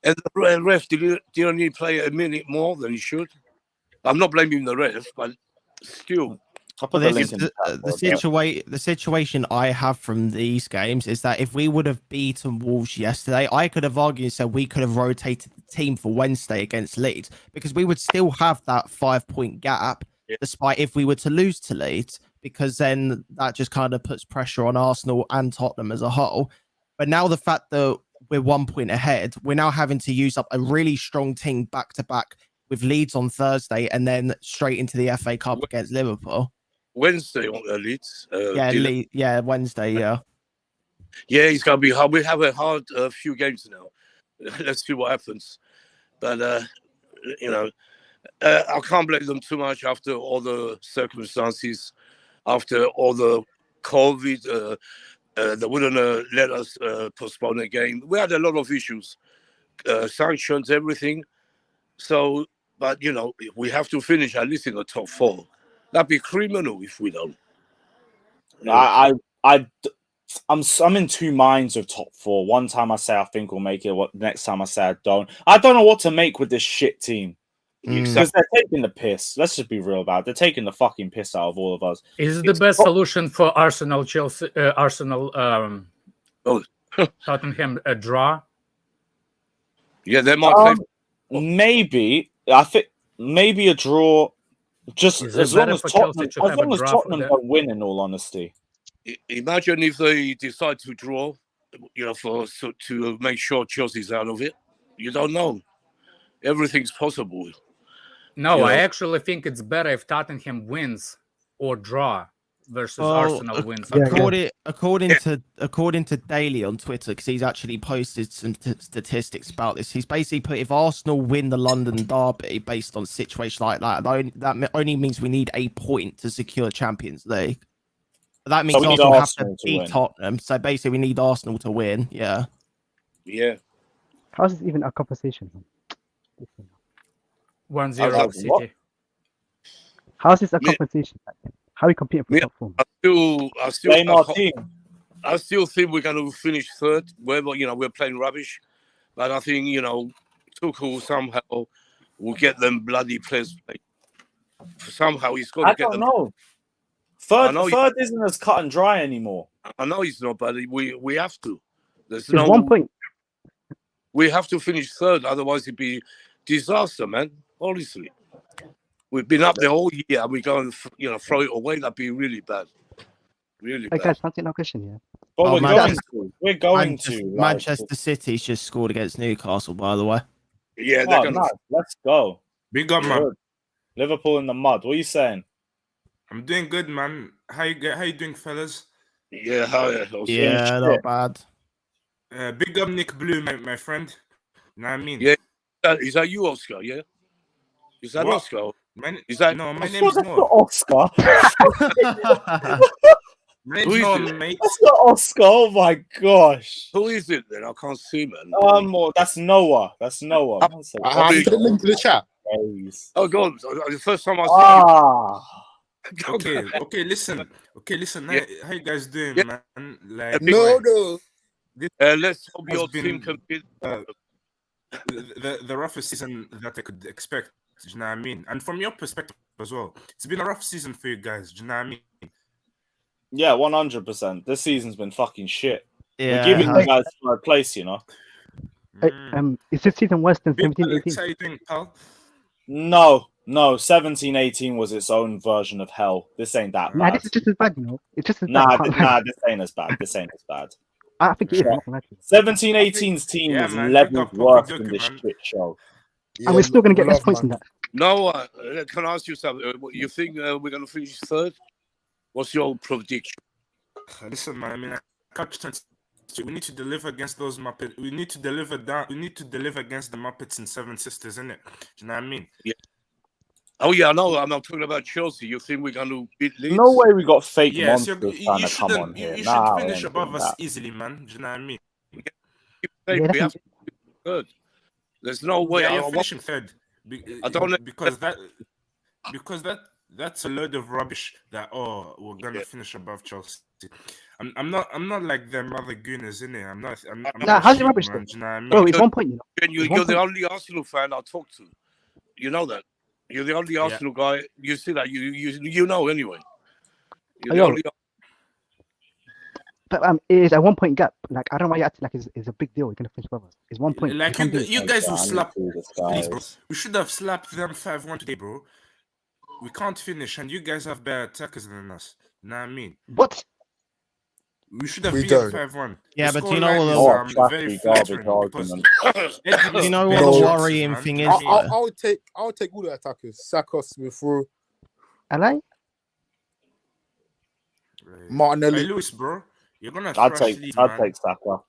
and the ref didn't he play a minute more than he should. I'm not blaming the ref, but still. Well, the situation I have from these games is that if we would have beaten Wolves yesterday, I could have argued and said we could have rotated the team for Wednesday against Leeds, because we would still have that 5-point gap, despite if we were to lose to Leeds, because then that just kind of puts pressure on Arsenal and Tottenham as a whole. But now the fact that we're 1 point ahead, we're now having to use up a really strong team back to back with Leeds on Thursday and then straight into the FA Cup against Liverpool. Wednesday on Leeds. Wednesday, yeah. Yeah, it's going to be hard. We have a hard few games now. Let's see what happens. But, I can't blame them too much after all the circumstances, after all the COVID. They wouldn't let us postpone a game. We had a lot of issues, sanctions, everything. So, but, we have to finish at least in the top 4. That'd be criminal if we don't. I'm in 2 minds of top 4. One time I say I think we'll make it. Next time I say I don't. I don't know what to make with this shit team. Because they're taking the piss. Let's just be real about it. They're taking the fucking piss out of all of us. Is the best solution for Arsenal, Chelsea, Tottenham a draw? Yeah, they might play. Maybe. I think maybe a draw. Just as long as Tottenham don't win, in all honesty. Imagine if they decide to draw, to make sure Chelsea's out of it. You don't know. Everything's possible. No, I actually think it's better if Tottenham wins or draw versus Arsenal wins. According to Daly on Twitter, because he's actually posted some statistics about this. He's basically put, if Arsenal win the London derby based on a situation like that only means we need a point to secure Champions League. That means Arsenal have to beat Tottenham. So basically, we need Arsenal to win. Yeah. Yeah. How is this even a conversation? 1-0 City. What? How is this a competition? How are we competing for top 4? I still think we're going to finish 3rd. We're playing rubbish, but I think Tuchel somehow will get them bloody players. Somehow he's got to get them. I don't know. Third isn't as cut and dry anymore. I know he's not, but we have to. There's 1 point. We have to finish 3rd, otherwise it'd be disaster, man. Honestly, we've been up the whole year, and we go and throw it away. That'd be really bad. Really bad. Guys, fancy no question, yeah. Well, we're going to. Manchester City's just scored against Newcastle, by the way. Yeah, they're gonna. Nice. Let's go. Big up, man. Liverpool in the mud. What are you saying? I'm doing good, man. How you doing, fellas? Yeah, not bad. Big up Nick Blue, my friend. You know what I mean? Yeah. Is that you, Oscar? Yeah. Is that what? Oscar? My name is not Oscar. My name's not, mate. That's not Oscar. Oh my gosh. Who is it then? I can't see, man. That's Noah. That's Noah. I'll put the link to the chat. Oh God! The first time I Okay. Listen. How you guys doing, man? Like, no. Let's hope has your been, team can beat. The roughest season that I could expect. Do you know what I mean? And from your perspective as well, it's been a rough season for you guys. Do you know what I mean? Yeah, 100%. This season's been fucking shit. Yeah. We're giving you guys third place, you know. Is this season worse than Big 17, Alex, 18? how you think, pal? No, 17-18 was its own version of hell. This ain't that Nah, bad. this is just as bad, you know. It's just as Nah, bad. this ain't as bad. This ain't as bad. I think it is. Yeah. I'm not gonna lie to you. 17-18's team Yeah, is man, big levels up worse Poku than Doku, this man. shit show. And we're still gonna get less love, points than man. that. No, can I ask you something? You think we're going to finish third? What's your prediction? Listen, man. I mean, we need to deliver against those Muppets. We need to deliver down. We need to deliver against the Muppets and Seven Sisters, innit? Do you know what I mean? Yeah. Oh yeah, no, I'm not talking about Chelsea. You think we're going to beat Leeds? No way we got fake Yes, monsters trying to come on here. You Nah, should we finish ain't above doing us that. easily, man. Do you know what I mean? We Yeah, have to be third. There's no way. Yeah, you're finishing third. I don't know. Because that's a load of rubbish. That we're gonna finish above Chelsea. I'm not like them other gooners in it. I'm not. Nah, how's it rubbish, man. though? Do you know what I mean? Bro, it's 1 point, you know. You're the only Arsenal fan I talk to. You know that. You're the only Arsenal guy. You see that. You know anyway. You're the only. But it is a 1 point gap. Like, I don't know why you acting like it's a big deal. You're gonna finish above us. It's 1 point. Like you guys will slap Leeds, bro. We should have slapped them 5-1 today, bro. We can't finish, and you guys have better attackers than us. You know what I mean? What? We should have We beat don't. 5-1. Yeah, The but you know scoreline what? is, very flattering because You know what No. the worrying thing is? I'll take all the attackers. Saka, Smith Rowe, Alay? Martinelli. Hey, Lewis, bro, you're gonna I'd thrash take Leeds, man. Saka.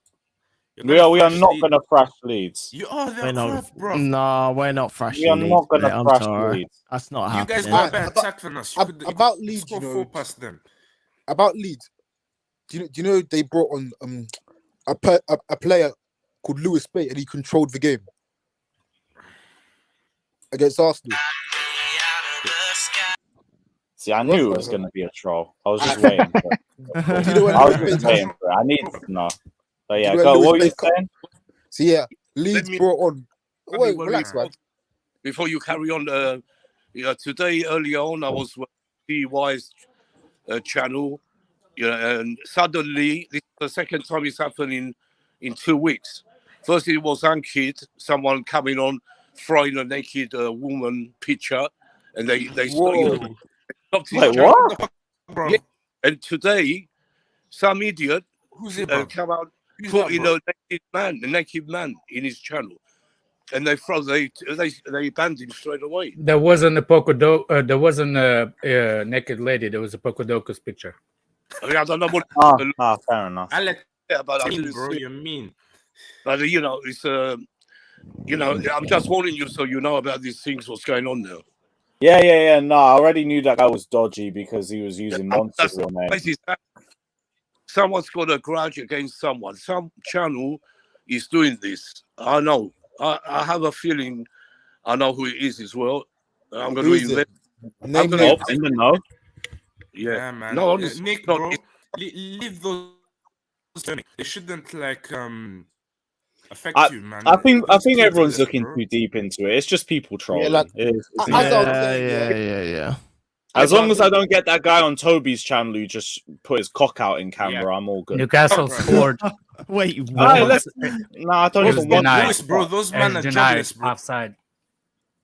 You're We gonna are thrash not Leeds. gonna thrash Leeds. You are the We're not. crap, bro. No, we're not thrashing We are Leeds, not gonna mate, I'm thrash sorry. Leeds. That's not You guys happening. got a better attack than us. You could About Leeds, score you know, 4 past them. About Leeds. Do you know they brought on a player called Lewis Bate and he controlled the game against Arsenal. See, I knew it was gonna be a troll. I was just waiting for it. Do you know when I was Lewis just Bate- waiting for it. I needed to know. But yeah, Do you know go. when What were Lewis you Bate saying? So yeah, Leeds me- brought on. Wait, Worry relax, man. Before you carry on, today earlier on, I was watching TY's channel, and suddenly this is the second time it's happened in 2 weeks. First, it was Ankit, someone coming on, throwing a naked woman picture, and they Whoa. stopped his Wait, channel. what? Bro, Yeah. And today, some idiot who's it, bro? come out, Who's put that, in bro? a naked man in his channel, and they banned him straight away. There wasn't a there wasn't a naked lady. There was a Pocodokus picture. I mean, I don't know what. Fair enough. Alex, But I mean, bro, you're mean. But it's I'm just warning you so you know about these things. What's going on now? Yeah. No, I already knew that guy was dodgy because he was using monsters on there. Someone's got a grudge against someone. Some channel is doing this. I know. I have a feeling. I know who it is as well. I'm going Who to is invest. it? Name gonna- names. In the know. Yeah, man. No, honestly, Nick, no, bro, leave those. They shouldn't affect you, man. I think Those kids everyone's are looking bro. too deep into it. It's just people trolling. like- It's As not- I was saying, Yeah. As long as I don't get that guy on Toby's channel who just put his cock out in camera, I'm all good. Newcastle scored. Wait, Alright, what? I don't It was even want denied. Lewis, bro, those men are Denied jobless, bro. offside.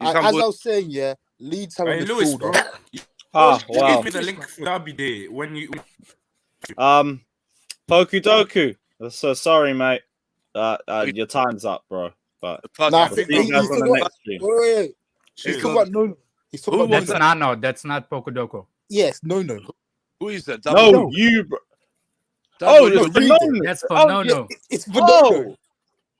as I was saying, yeah, Leeds have a Hey, Lewis, bro. midfielder. wow. Give me the link for Derby Day when you. Poku Doku. So sorry, mate. Your time's up, bro. But Nah, we'll see you guys on the next stream. Wait. He's Cheers. talking about no. He's talking Who about was That's that? Nano. That's not Pocodoco. Yes, no. Who is that? No, you, bro. Double- Oh, no, it's the read known. That's for Oh, no. It's Verdongo.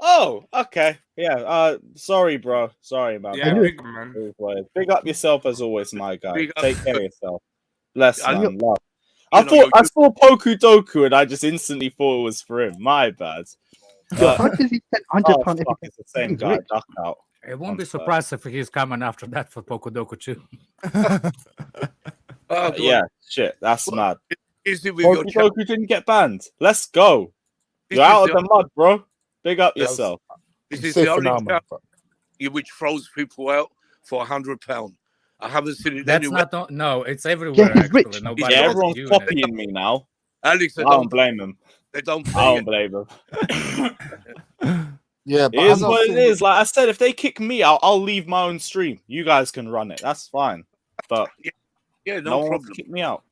Oh, okay. Yeah. Sorry, bro. Sorry about Yeah, that. big man. Big up yourself as always, my guy. Big up. Take care of yourself. Bless, I man. Love. You know, I saw Poku Doku and I just instantly thought it was for him. My bad. Yo, how does he spend £100 every fuck, it's the same He's guy. rich. Duck out. I won't be surprised if he's coming after that for Pocodoco too. Yeah, shit. That's mad. Is it with your Poku channel? Doku didn't get banned. Let's go. You're out of the mud, bro. Big up Yeah, yourself. This is safe the for only now, man. channel which throws people out for £100. I haven't seen it That's anywhere. not no. It's everywhere. he's Actually, rich. nobody Yeah, else is everyone's doing it. copying me now. Alex, I don't blame him. They don't I pay don't blame him. Yeah, It but is as I what was it saying, is. Like I said, if they kick me out, I'll leave my own stream. You guys can run it. That's fine. But Yeah, no no one wants to problem. kick me out.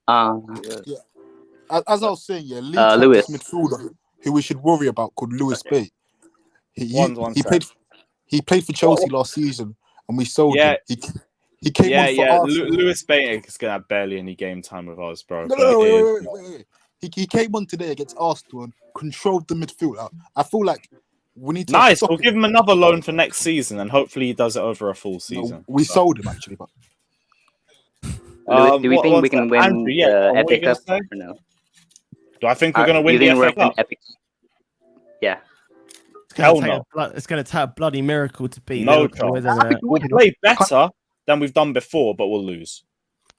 as I was saying, yeah, Leeds have Lewis. this midfielder who we should worry about called Lewis Bate. One He sec. played for Chelsea last season, and we sold Yeah. him. He came on for Arsenal. Lewis Bate is gonna have barely any game time with us, bro. No, wait. He came on today against Arsenal and controlled the midfield. I feel like we need to Nice. stop We'll it. give him another loan for next season, and hopefully he does it over a full No, season. we sold him actually, but Lewis, do we think we can win Andrew, yeah, what were FA you gonna Cup say? or no? Do I think we're Do gonna you win think the we're FA gonna Cup? win Yeah. Hell no. It's going to take a bloody miracle to beat No Liverpool, chance. isn't it? We'll play better than we've done before, but we'll lose.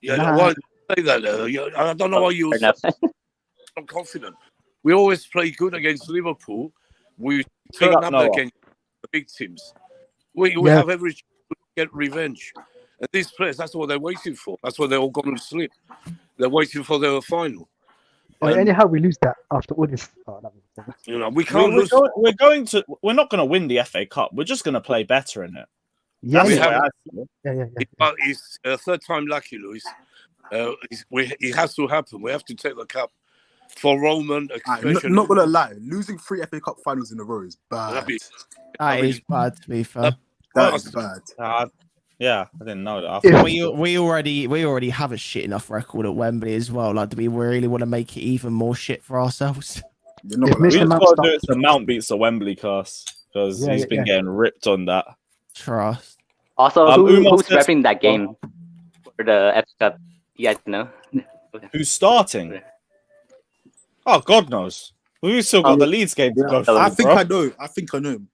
Yeah, Nah. why do you say that? I don't know why you're Fair enough. so confident. We always play good against Liverpool. We Big turn up up Noah. against the big teams. We Yeah. have every chance to get revenge. And these players, that's what they're waiting for. That's what they're all going to sleep. They're waiting for their final. Or anyhow, we lose that after all this. Oh, that was You know, we can't lose. We're not going to win the FA Cup. We're just going to play better in it. yeah, That's We the yeah, way have- I see it. yeah. It's third time lucky, Luis. It has to happen. We have to take the cup for Roman, especially. not gonna lie, losing 3 FA Cup finals in a row is bad. That'd be- That is bad, to be fair. That is bad. Yeah, I didn't know that. I thought We already have a shit enough record at Wembley as well. Like, do we really want to make it even more shit for ourselves? You're not If gonna we lie. Mason just Mount got to do it starts- so Mount beats the Wembley curse because Yeah, he's yeah, been yeah. getting ripped on that. Trust. Also, Umar who's says- repping that game for the FA Cup? You guys know? Who's starting? Oh, God knows. We've still got the Leeds game to go through, I think bro. I think I know him.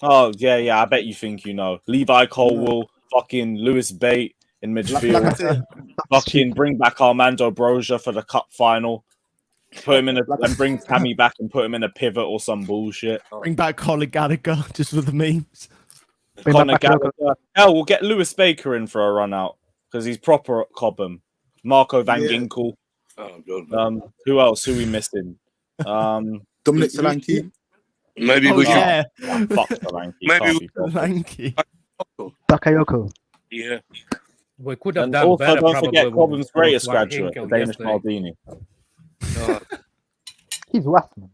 Oh, yeah. I bet you think you know. Levi Colwell, fucking Lewis Bate in midfield. Like I said, Fucking bring back Armando Broja for the cup final. Put him in and bring Tammy back and put him in a pivot or some bullshit. Bring back Colin Gallagher just for the memes. Bring Conor back Bakayoko. Gallagher. Hell, we'll get Lewis Baker in for a run out because he's proper at Cobham. Marco Van Yeah. Ginkel. Oh, God. Who else? Who we missing? Dominic Solanke. Maybe Oh, we should. yeah. Fuck Solanke. Maybe Can't we- be bothered. Lanky. Bakayoko. Yeah. We could have And done also, better. don't probably forget with Cobham's greatest Van graduate, Ginkel the Danish yesterday. Maldini. He's worse, man.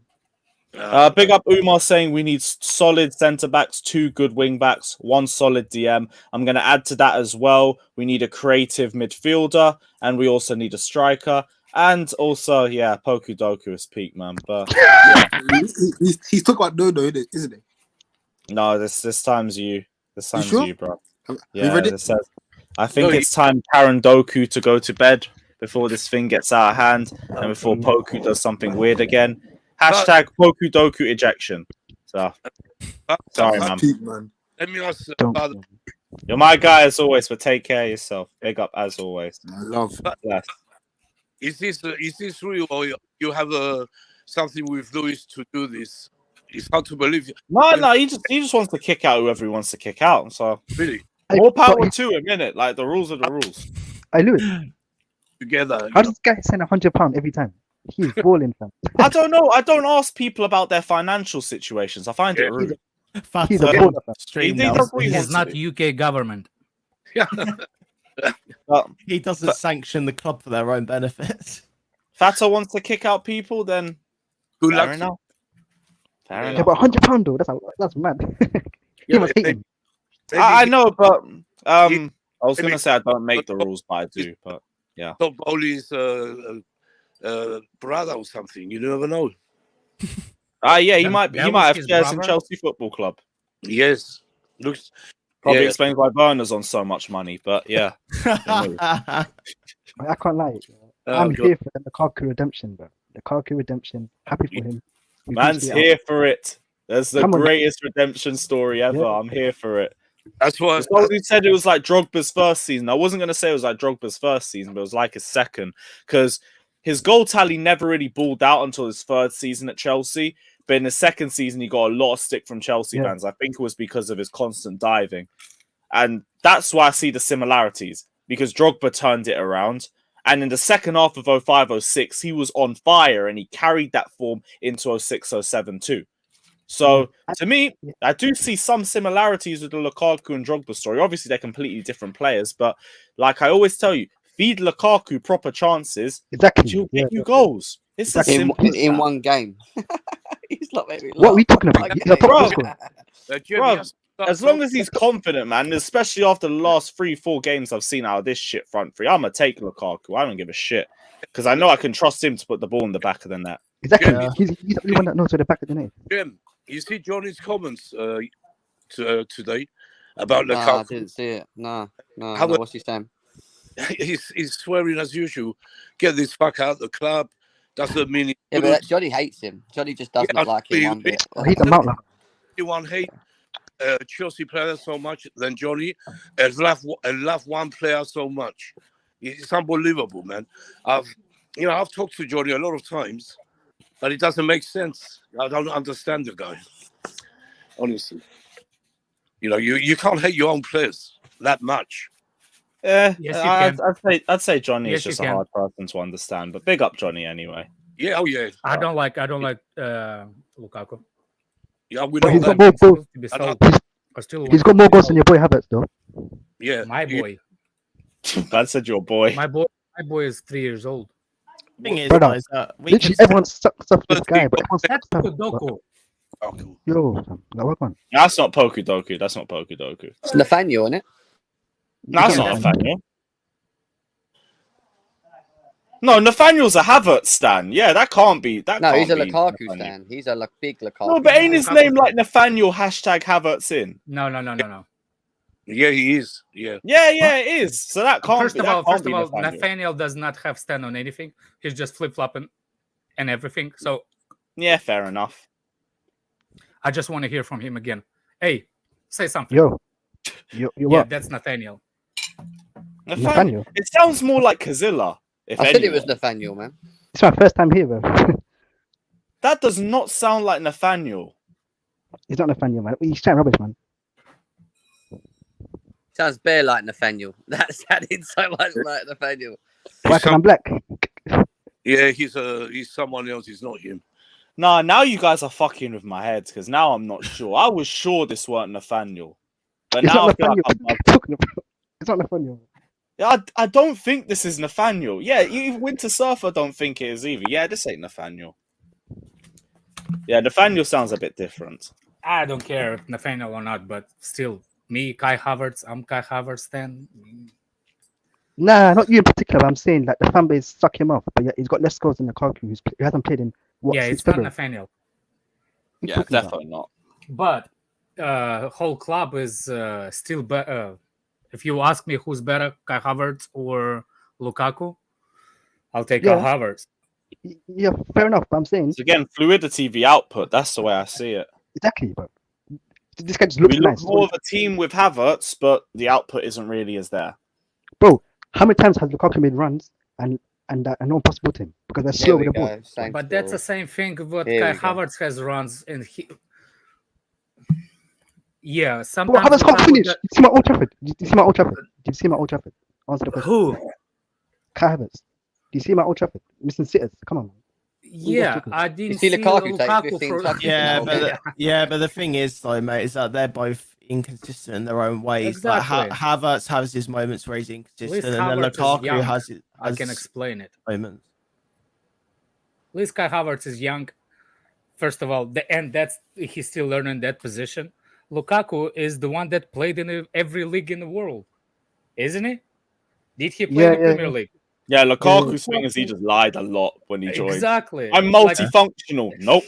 Big up Umar saying we need solid centre backs, 2 good wing backs, 1 solid DM. I'm going to add to that as well. We need a creative midfielder, and we also need a striker. And also, yeah, Poku Doku is peak, man. But He's talking about no, isn't he? no, this time's you. This time's sure? you, bro. Have Yeah, you read it? this says, I think No, it's time Karen Doku to go to bed before this thing gets out of hand and before Poku does something weird again. Hashtag Poku Doku ejection. So, sorry, man. Peak, man. Let me ask. Don't. You're my guy as always, but take care of yourself. Big up as always. I love. Yes. Is this real, or you have something with Luis to do this? It's hard to believe. No, he just wants to kick out whoever he wants to kick out. So Really, more power But to him, innit? Like the rules are the rules. Hey, Lewis, together. how does this guy send £100 every time? He's balling, fam. I don't know. I don't ask people about their financial situations. I find it rude. He's a Fato baller, fam. stream He now. does what he This wants is not to do. UK government. He doesn't sanction the club for their own benefits. Fato wants to kick out people, then Good fair luck. enough. Fair Yeah, Yeah, enough. but £100 though, that's mad. He must hate him. I know, but I was maybe- gonna say I don't make the rules, but I do. But Top Bowley's brother or something. You never know. yeah, he That- might that he was might have his shares in brother? Chelsea Football Club. Yes, looks. Probably Yeah. explains why Werner's on so much money. But yeah, I can't lie. Oh, I'm God. here for the Lukaku redemption, bro. Lukaku redemption. Happy for him. We man's reached the here for it. That's the Come on. greatest redemption story ever. Yeah. I'm here for it. That's why. Somebody said it was like Drogba's first season. I wasn't going to say it was like Drogba's first season, but it was like his second. Because his goal tally never really balled out until his third season at Chelsea. But in the second season, he got a lot of stick from Chelsea fans. I think it was because of his constant diving. And that's why I see the similarities, because Drogba turned it around. And in the second half of 05-06, he was on fire and he carried that form into 06-07 too. So to me, I do see some similarities with the Lukaku and Drogba story. Obviously, they're completely different players, but like I always tell you, feed Lukaku proper chances, he'll get you goals. It's as simple as in that. one game. He's not making me What are we laugh. talking about? He's a top scorer. Bro, as long as he's confident, man, especially after the last 3-4 games I've seen out of this shit front three, I'm going to take Lukaku. I don't give a shit. Because I know I can trust him to put the ball in the back of the net. Exactly. He's the only one that knows where the back of the net. Jim, you see Johnny's comments today about Lukaku? I didn't see it. No. What's he saying? He's swearing as usual. Get this fuck out of the club. Doesn't mean but Johnny hates him. Johnny just does not like him one bit. He's a mountain. Anyone hate Chelsea players so much than Johnny, and love one player so much. It's unbelievable, man. I've talked to Johnny a lot of times, but it doesn't make sense. I don't understand the guy, honestly. You can't hate your own players that much. Yeah, Yes, I'd say Johnny is Yes, you just a can. hard person to understand, but big up Johnny anyway. Yeah, oh yeah. I don't like Lukaku. Yeah, we But know he's got that. more goals. To be I know. sold. He's got more goals than your boy Havertz, though. Yeah, My boy. That said your boy. My boy is 3 years old. Thing is, Brother, guys, we Literally, can everyone sucks up this guy, but everyone's That's Doku. Oh, cool. Yo, like, what one? That's not Poku Doku. That's not Poku Doku. It's Nathaniel, isn't it? No, that's not Nathaniel. No, Nathaniel's a Havertz stan. Yeah, that can't be. That No, can't he's a be Lukaku Nathaniel. stan. He's a big Lukaku. No, but ain't his name like Nathaniel #Havertz in? No. Yeah, he is. Yeah. Yeah, it is. So that can't First be. of That all, can't be Nathaniel. Nathaniel does not have stand on anything. He's just flip flopping and everything. So Yeah, fair enough. I just want to hear from him again. Hey, say something. Yo, Yeah, what? that's Nathaniel. Nathaniel? It sounds more like Kazilla. If I said it anyone. was Nathaniel, man. It's my first time here, bro. That does not sound like Nathaniel. He's not Nathaniel, man. He's chatting rubbish, man. Sounds bare like Nathaniel. That sounded so much like Nathaniel. Why? Because I'm black. Yeah, he's someone else. He's not him. Nah, now you guys are fucking with my head because now I'm not sure. I was sure this weren't Nathaniel, but It's now I not feel like Nathaniel. It's not Nathaniel. Yeah, I don't think this is Nathaniel. Yeah, even Winter Surfer don't think it is either. Yeah, this ain't Nathaniel. Yeah, Nathaniel sounds a bit different. I don't care if Nathaniel or not, but still, me, Kai Havertz, I'm Kai Havertz then. Nah, not you in particular. But I'm saying like the fan base suck him off, but yeah, he's got less goals than Lukaku, who hasn't played in what? Yeah, since it's not February. Nathaniel. Yeah, definitely not. But whole club is still better. If you ask me who's better, Kai Havertz or Lukaku, I'll take Kai Havertz. Yeah, fair enough. But I'm saying It's again fluidity v output. That's the way I see it. exactly, but this guy just looks We look nice. more of a team with Havertz, but the output isn't really as there. Bro, how many times has Lukaku made runs and no one possible to him because they're slow with the ball? But that's the same thing what Here Kai we go. Havertz has runs and he. Yeah, Bro, sometimes. Havertz can't Lukaku finish. does- Did you see my Old Trafford? Did you see my Old Trafford? Did you see my Old Trafford? Answer the question. Who? Kai Havertz. Do you see my Old Trafford? Missing sitters. Come on, man. Yeah, I didn't see see Lukaku take Lukaku 15 for. touches. Yeah, Yeah. but the thing is, though, mate, is that they're both inconsistent in their own ways. Exactly. Like Havertz has his moments where he's inconsistent, Least and then Havertz is Lukaku young. has I can explain it. moments. At least Kai Havertz is young. First of all, he's still learning that position. Lukaku is the one that played in every league in the world, isn't he? Did he play in the Premier League? Yeah, Lukaku's thing is he just lied a lot when he joined. Exactly. I'm multifunctional. Nope.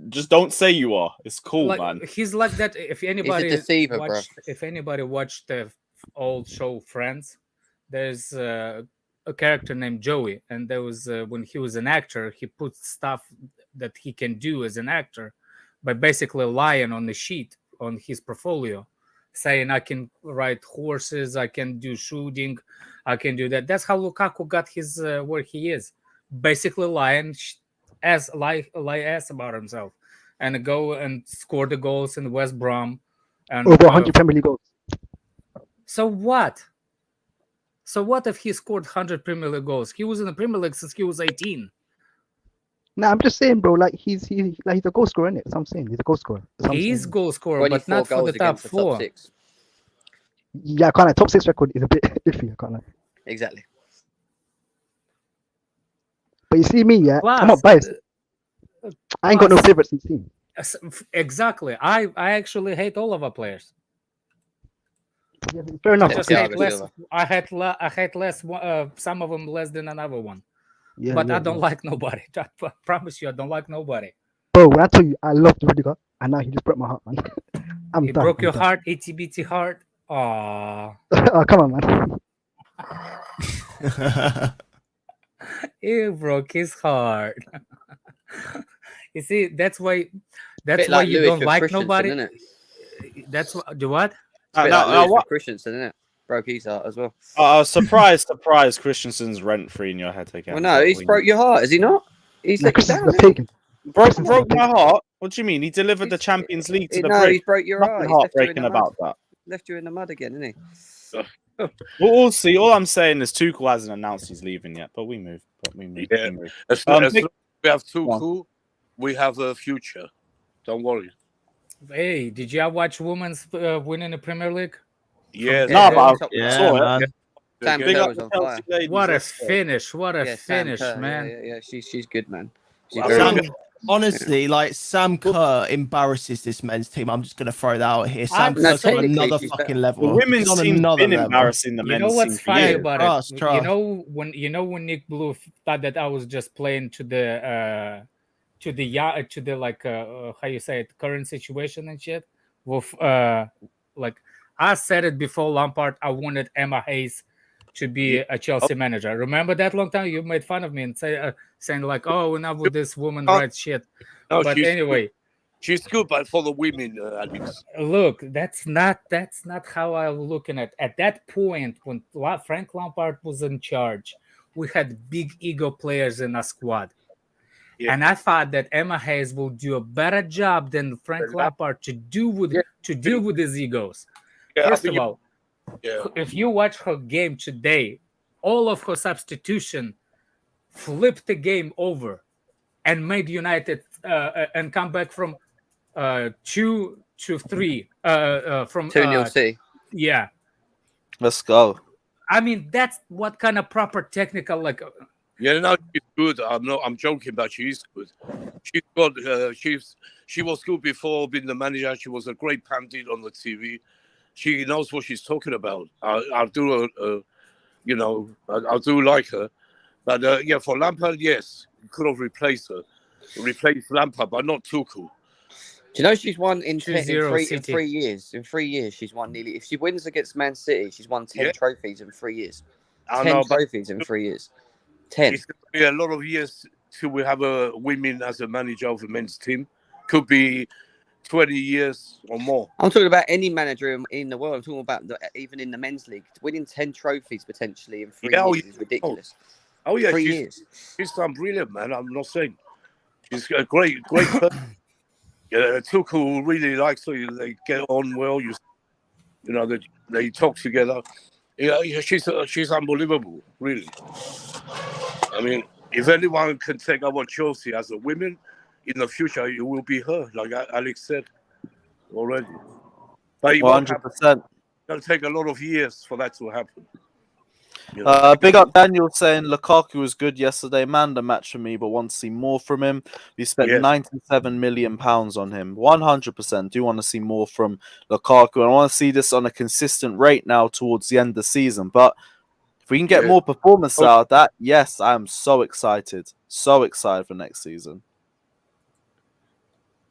Just don't say you are. It's cool, man. He's like that. If anybody deceiver, bro. if anybody watched the old show Friends, there's a character named Joey, and there was when he was an actor, he put stuff that he can do as an actor by basically lying on the sheet on his portfolio, saying I can ride horses, I can do shooting, I can do that. That's how Lukaku got his where he is, basically lying as lie ass about himself, and go and score the goals in West Brom, and Over 100 Premier League goals. so what? So what if he scored 100 Premier League goals? He was in the Premier League since he was 18. Nah, I'm just saying, bro. Like he's a goal scorer, innit? That's what I'm saying. He's a goal scorer. He's goal scorer, but 24 not for the goals top against the top 4. 6. Yeah, I can't lie. Top 6 record is a bit iffy. I can't lie. Exactly. But you see me, yeah. Plus, I'm not biased. I ain't got no favorites in the team. Exactly. I actually hate all of our players. Yeah, fair enough. I just hate less. I hate less. Some of them less than another one. Yeah, but I don't like nobody. I promise you, I don't like nobody. Bro, when I tell you I loved Rudiger, and now he just broke my heart, man. He broke your heart, itty bitty heart. Aww. Oh, come on, man. He broke his heart. You see, that's why like you don't like nobody. That's what. Do what? What? Christensen, isn't it? Broke his heart as well. Surprise! Christensen's rent free in your head again. Well, no, he's broke your heart, is he not? He's let you down. Broke my heart. What do you mean? He delivered the Champions League to the break. He's broke your heart. Heartbreaking about that. Left you in the mud again, isn't he? We'll see. All I'm saying is Tuchel hasn't announced he's leaving yet, but we move. Yeah. As long as we have Tuchel, we have a future. Don't worry. Hey, did you watch women's winning the Premier League? Yeah, Sam Kerr was on fire. What a finish! What a finish, man! Yeah, she's good, man. Honestly, like Sam Kerr embarrasses this men's team. I'm just gonna throw that out here. Sam Kerr's on another fucking level. The women's team's been embarrassing the men's team. You know what's funny about it? You know when Nick Blue thought that I was just playing to the like how you say it, current situation and shit. With like I said it before Lampard, I wanted Emma Hayes to be a Chelsea manager. Remember that long time you made fun of me and saying like, "Oh, we're not with this woman right shit." No, but anyway, she's good, but for the women, Alex. Look, that's not how I'm looking at that point when Frank Lampard was in charge. We had big ego players in our squad. Yeah. And I thought that Emma Hayes will do a better job than Frank Lampard to deal with his egos. Yeah, First of all, if you watch her game today, all of her substitution flipped the game over and made United and come back from 2-3 from 2-0. Yeah, let's go. I mean, that's what kind of proper technical like. Yeah, no, she's good. I'm joking, but she's good. She's got. She was good before being the manager. She was a great pundit on the TV. She knows what she's talking about. I do like her. But yeah, for Lampard, yes, you could have replaced Lampard, but not Tuchel. Do you know she's won in 3 years? In 3 years, she's won nearly. If she wins against Man City, she's won 10 trophies in 3 years. 10 trophies in 3 years. 10. It's going to be a lot of years till we have a women as a manager of the men's team. Could be 20 years or more. I'm talking about any manager in the world. I'm talking about even in the men's league. Winning 10 trophies potentially in 3 years is ridiculous. Oh yeah, 3 years. She's done brilliant, man. I'm not saying. She's a great person. Yeah, Tuchel really likes her. They get on well. You know, they talk together. Yeah, she's unbelievable, really. I mean, if anyone can take over Chelsea as a woman in the future, it will be her, like Alex said already. But 100%. It'll take a lot of years for that to happen. You know? Big up Daniel saying Lukaku was good yesterday. Man, the match for me, but want to see more from him. We spent £97 million on him. 100%. Do want to see more from Lukaku. And I want to see this on a consistent rate now towards the end of the season. But if we can get more performance out of that, yes, I am so excited. So excited for next season.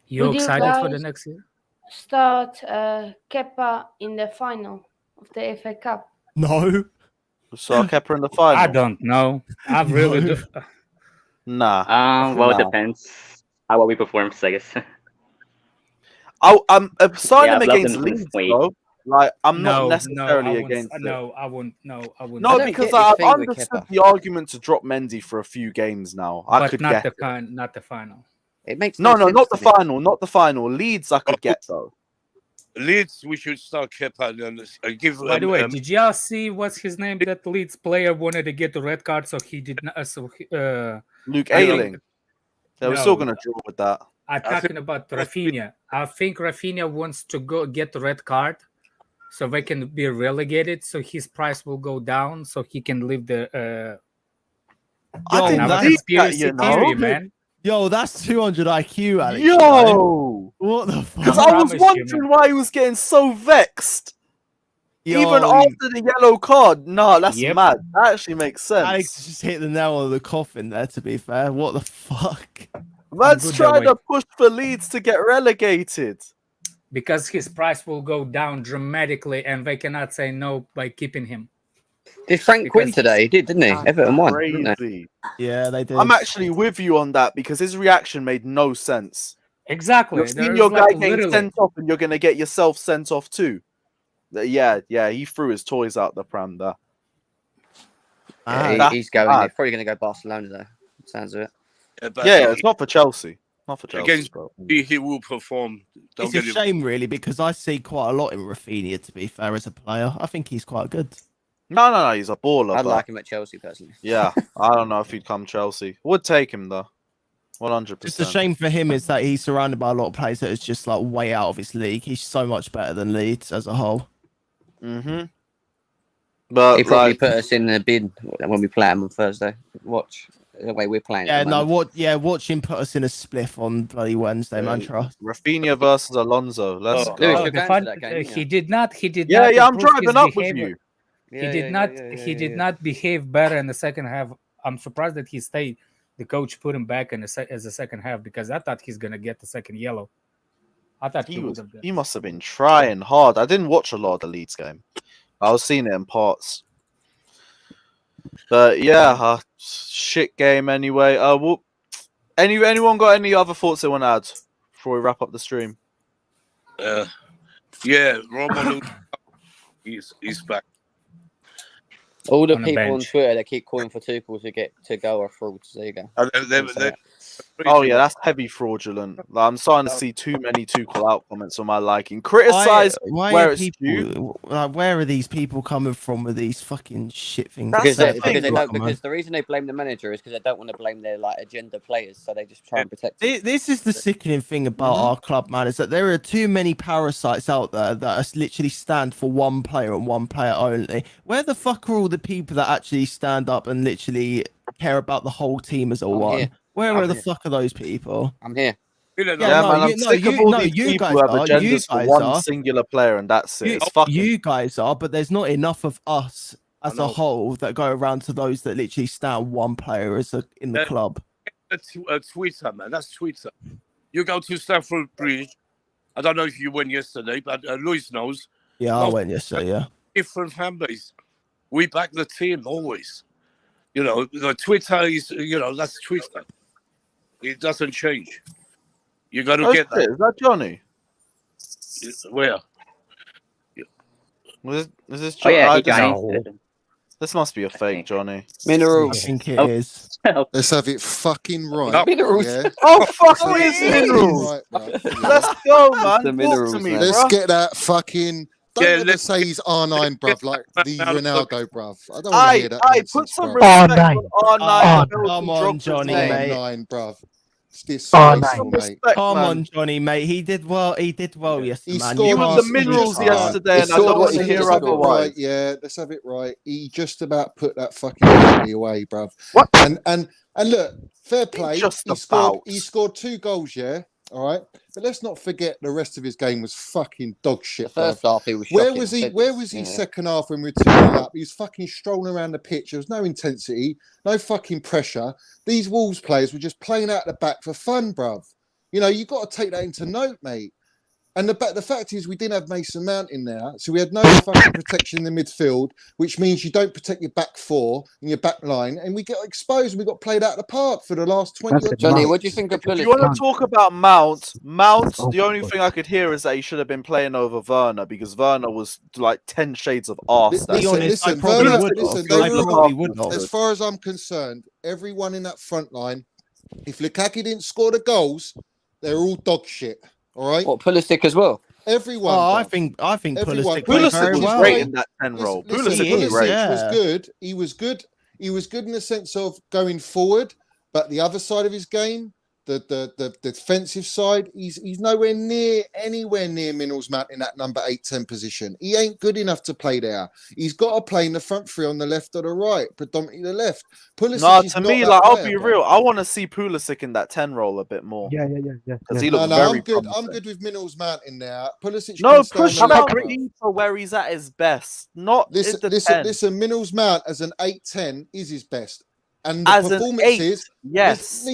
You're excited for the next year? Start Kepa in the final of the FA Cup? No. So Kepa in the final? I don't know. I really do. Nah. Well, it depends how well we perform, I guess. I'm starting him against Leeds, though. Like, I'm not No, necessarily I wouldn't. against it. No, I wouldn't. No, I wouldn't. No, don't because get this I've thing with understood Kepa. the argument to drop Mendy for a few games now. I But could not get the it. not the final. It makes No, sense not the to me. final, not the final. Leeds, I could get though. Leeds, we should start Kepa and give. By the way, did y'all see what's his name? That Leeds player wanted to get the red card, so he did not. Luke I Ayling. think- They were still No. gonna draw with that. I'm talking about Rafinha. I think Rafinha wants to go get the red card, so they can be relegated. So his price will go down, so he can leave the. I didn't have a think that, conspiracy you know. theory, man. Yo, that's 200 IQ, Alex. Yo, what the because fuck? I was promise you, wondering why he was getting so vexed. Yo, Even after the yellow card. No, that's Yep. mad. That actually makes sense. Alex just hit the nail on the coffin there, to be fair. What the fuck? Man's good that trying way. to push for Leeds to get relegated. Because his price will go down dramatically, and they cannot say no by keeping him. Did Frank win Because- today? He did, didn't he? That's Everton won. Didn't they? Crazy. Yeah, they did. I'm actually with you on that because his reaction made no sense. Exactly. You're seeing There's your guy like getting literally- sent off, and you're gonna get yourself sent off too. Yeah, he threw his toys out the pram there. Yeah, he's going. bad. He's probably going to go Barcelona though. Sounds of it. Yeah, it's not for Chelsea. Not for Chelsea, Against bro. he will perform. Don't It's a get him. shame, really, because I see quite a lot in Rafinha, to be fair, as a player. I think he's quite good. No, he's a baller. I'd but like him at Chelsea personally. yeah, I don't know if he'd come Chelsea. Would take him though. 100%. Just a shame for him is that he's surrounded by a lot of players that is just like way out of his league. He's so much better than Leeds as a whole. Mm-hmm. But He probably like, put us in the bin when we play him on Thursday. Watch the way we're playing. Yeah, at the no, moment. watch him put us in a spliff on bloody Wednesday, man. Trust. Rafinha versus Alonso. Let's Oh. go. Lewis, Oh, you're the going fun- to that game, he yeah. did not. He did Yeah, not. I'm improve driving his up with behavior. you. He did not. He did not behave better in the second half. I'm surprised that he stayed. The coach put him back in as a second half because I thought he's gonna get the second yellow. I thought He must have been trying hard. I didn't watch a lot of the Leeds game. I was seeing it in parts. But yeah, shit game anyway. Anyone got any other thoughts they want to add before we wrap up the stream? Yeah, Romelu, he's back. All the on the people on bench. Twitter that keep calling for Tuchel to get to go are frauds. There you go. Oh yeah, that's heavy fraudulent. Like, I'm starting to see too many Tuchel out comments on my liking. Criticize Why where are it's due. people like? Where are these people coming from with these fucking shit things? That's Because the they, thing, because they like, don't. Because the reason they blame the manager is because they don't want to blame their like agenda players, so they just try and protect. Them. This is the sickening thing about our club, man, is that there are too many parasites out there that literally stand for one player and one player only. Where the fuck are all the people that actually stand up and literally care about the whole team as a one? here. Where I'm are the here. fuck are those people? I'm here. Yeah, no, man, I'm sick of all these you people guys who have are, you agendas for guys one are. singular player, and that's it. It's fucking. You guys are, but there's not enough of us as a know. whole that go around to those that literally stand one player in the club. Twitter, man. That's Twitter. You go to Stamford Bridge. I don't know if you went yesterday, but Luis knows. Yeah, I went yesterday, yeah. Different fan base. We back the team always. You know, the Twitter is, that's Twitter. It doesn't change. You got to Oh, get shit, is that Johnny? Where? Is this Oh Johnny? yeah, I he just- got This must be a fake Johnny. I minerals. think it Oh. is. Let's have it fucking right. Minerals. Yeah? Oh fuck, Let's have it is it fucking minerals. right, bruv. Let's go, man. The Talk minerals, to me, man. Let's bruh. get that fucking. Don't Yeah, ever let's say he's R9, bruv, like the out of the- Ronaldo, bruv. I don't want to hear that Put nonsense, some bruv. respect R9. on R9. the Come Belgian on, Drogba's Johnny, name. mate. R9, bruv. It's R9. disgraceful, mate. Respect, Come man. on, Johnny, mate. He did well. He did well yesterday, He man. scored He You was can't- the half- minerals he- yesterday, he and I scored don't what want he to should hear have Let's have it scored. otherwise. right, yeah. Let's have it right. He just about put that fucking penalty away, bruv. What? And look, fair play. Just He about. scored 2 goals, yeah. All right, but let's not forget the rest of his game was fucking dog The shit. bruv. first half, he was. Where shocking. was he? Said Where this, was he? you know. Second half when we were 2-0 up, he was fucking strolling around the pitch. There was no intensity, no fucking pressure. These Wolves players were just playing out the back for fun, bruv. You know, you got to take that into note, mate. And the fact is, we didn't have Mason Mount in there, so we had no fucking protection in the midfield, which means you don't protect your back four and your back line, and we get exposed. We got played out of the park for the last 20. Johnny, what do you think of Pulisic? If you want to talk about Mount, the only thing I could hear is that he should have been playing over Werner because Werner was like 10 shades of arse. Listen, as far as I'm concerned, everyone in that front line, if Lukaku didn't score the goals, they're all dog shit. All right. What, Pulisic as well? Oh, Everyone. I think Pulisic played very was well. great in that 10 role. Pulisic was good. He was good. He was good in the sense of going forward, but the other side of his game, the defensive side, he's anywhere near Minerals Mount in that number 8-10 position. He ain't good enough to play there. He's got to play in the front three on the left or the right, predominantly the left. Pulisic to me, like I'll be real, I want to see Pulisic in that 10 role a bit more. Yeah. Because he looks very I'm good with Minerals Mount in there. Pulisic push Mount for where he's at his best. Not listen, Minerals Mount as an 8-10 is his best. And the as performances, yes.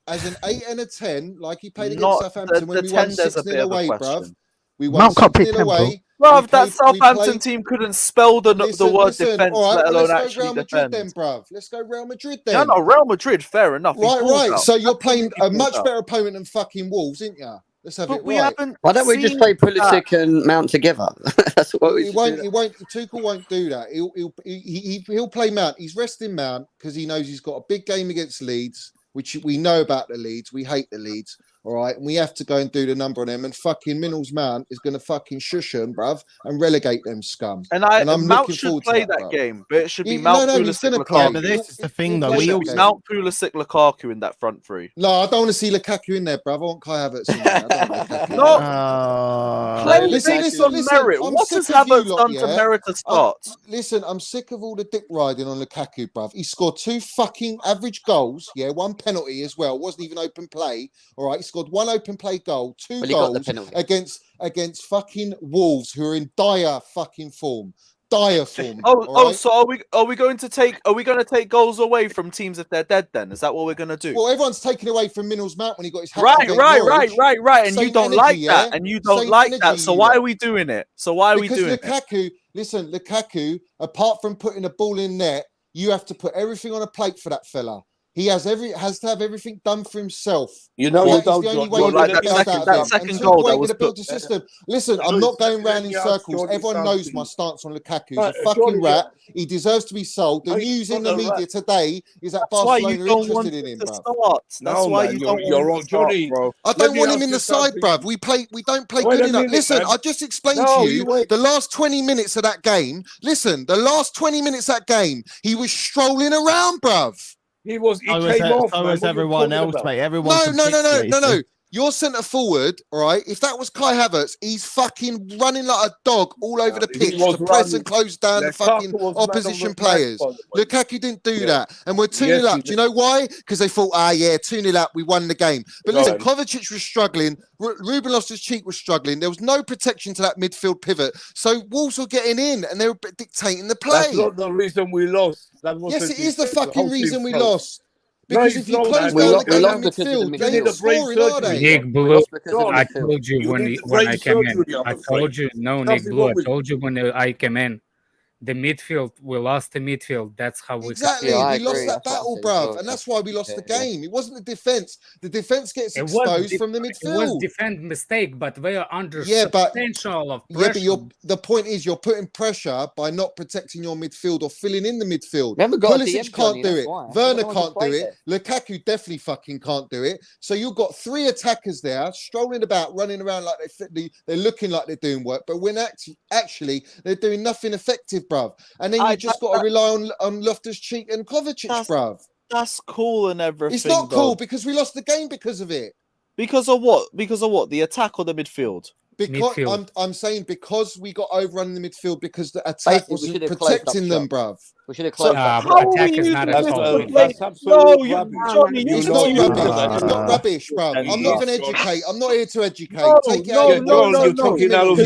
As an 8 and a 10, like he played against Southampton when we won 6-0 away, bruv. We won 6-0 away. Bruv, that Southampton team couldn't spell the word defense, all right, let alone let's go actually Real Madrid defend. then, bruv. Let's go Real Madrid then. Yeah, no, Real Madrid, fair enough. Right. So you're playing a much better opponent than fucking Wolves, ain't you? Let's have it right. Why don't we just play Pulisic and Mount together? That's what we won't. Tuchel won't do that. He'll play Mount. He's resting Mount because he knows he's got a big game against Leeds, which we know about the Leeds. We hate the Leeds. All right, and we have to go and do the number on them. And fucking Minerals Mount is going to fucking shush them, bruv, and relegate them scum. And I'm Mount looking should forward play to that game, but it should be Mount Pulisic Lukaku. Yeah, but this is the thing, though. Mount Pulisic Lukaku in that front three. No, I don't want to see Lukaku in there, bruv. I want Kai Havertz in there. I don't want Lukaku. Listen, merit. What has Havertz done to merit a start? Listen, I'm sick of all the dick riding on Lukaku, bruv. He scored 2 fucking average goals. Yeah, 1 penalty as well. Wasn't even open play. All right, he scored 1 open play goal, 2 goals against fucking Wolves, who are in dire fucking form. Dire form. So are we going to take goals away from teams if they're dead? Then is that what we're going to do? Well, everyone's taken away from Minerals Mount when he got his hat right. And you don't like that, and you don't like that. So why are we doing it? Listen, Lukaku, apart from putting a ball in net, you have to put everything on a plate for that fella. He has to have everything done for himself. You know, that second goal that was built the system. Listen, I'm not going round in circles. Everyone knows my stance on Lukaku. He's a fucking rat. He deserves to be sold. The news in the media today is that Barcelona are interested in him, bro. That's why you don't want Johnny, bro. I don't want him in the side, bruv. We don't play good enough. Listen, I just explained to you the last 20 minutes of that game. Listen, the last 20 minutes of that game, he was strolling around, bruv. He came off. So was everyone else, mate. Everyone. No. Your centre forward, all right? If that was Kai Havertz, he's fucking running like a dog all over the pitch to press and close down the fucking opposition players. Lukaku didn't do that. And we're 2-0 up. Do you know why? Because they thought, 2-0 up, we won the game. But listen, Kovacic was struggling. Ruben Loftus-Cheek was struggling. There was no protection to that midfield pivot. So Wolves were getting in and they were dictating the play. That's not the reason we lost. Yes, it is the fucking reason we lost. Because if you close down the game in midfield, they ain't scoring, are they? Nick Blue, I told you when I came in. I told you, Nick Blue, I told you when I came in. The midfield, we lost the midfield. That's how we exactly. We lost that battle, bruv, and that's why we lost the game. It wasn't the defense. The defense gets exposed from the midfield. It was defense mistake, but they are under substantial of pressure. Yeah, but the point is, you're putting pressure by not protecting your midfield or filling in the midfield. Pulisic can't do it. Werner can't do it. Lukaku definitely fucking can't do it. So you've got 3 attackers there strolling about, running around like they're looking like they're doing work, but when actually they're doing nothing effective, bruv. And then you just got to rely on Loftus-Cheek and Kovacic, bruv. That's cool and everything. It's not cool because we lost the game because of it. Because of what? The attack or the midfield? Because I'm saying because we got overrun in the midfield because the attack wasn't protecting them, bruv. We should have closed up. Attack is not a problem. That's absolutely rubbish. Johnny, it's not rubbish, bruv. I'm not going to educate. I'm not here to educate. Take it out. You're talking out of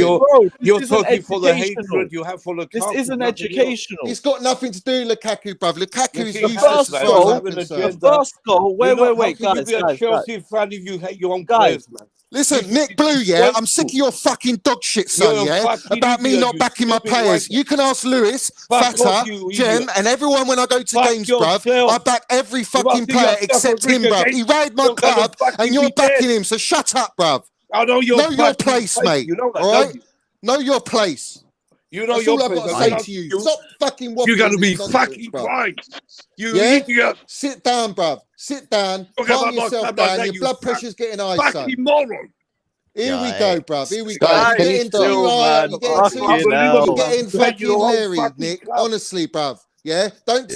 you're talking for the hatred you have for Lukaku. This isn't educational. It's got nothing to do with Lukaku, bruv. Lukaku is useless as far as I'm concerned. The first goal. Wait, guys. You be a Chelsea fan if you hate your own players, man. Listen, Nick Blue, yeah, I'm sick of your fucking dog shit, son, yeah? About me not backing my players. You can ask Lewis, Fatta, Jem, and everyone when I go to games, bruv. I back every fucking player except him, bruv. He raided my club, and you're backing him, so shut up, bruv. I know your place, mate. You know that, all right? Know your place. You know That's your all place. I've got to say to you. Stop fucking waffling. You got to be nonsense, fucking bruv. quiet. You Yeah? idiot. Sit down, bruv. Sit down. Calm yourself down. Your blood pressure's getting high, son. Fucking moron. Here we go, bruv. Here we go. Guys, You're can you getting still, too high. man? You're getting too. Fucking hell. You're getting fucking Larry, fucking Nick. club. Honestly, bruv. Yeah. Don't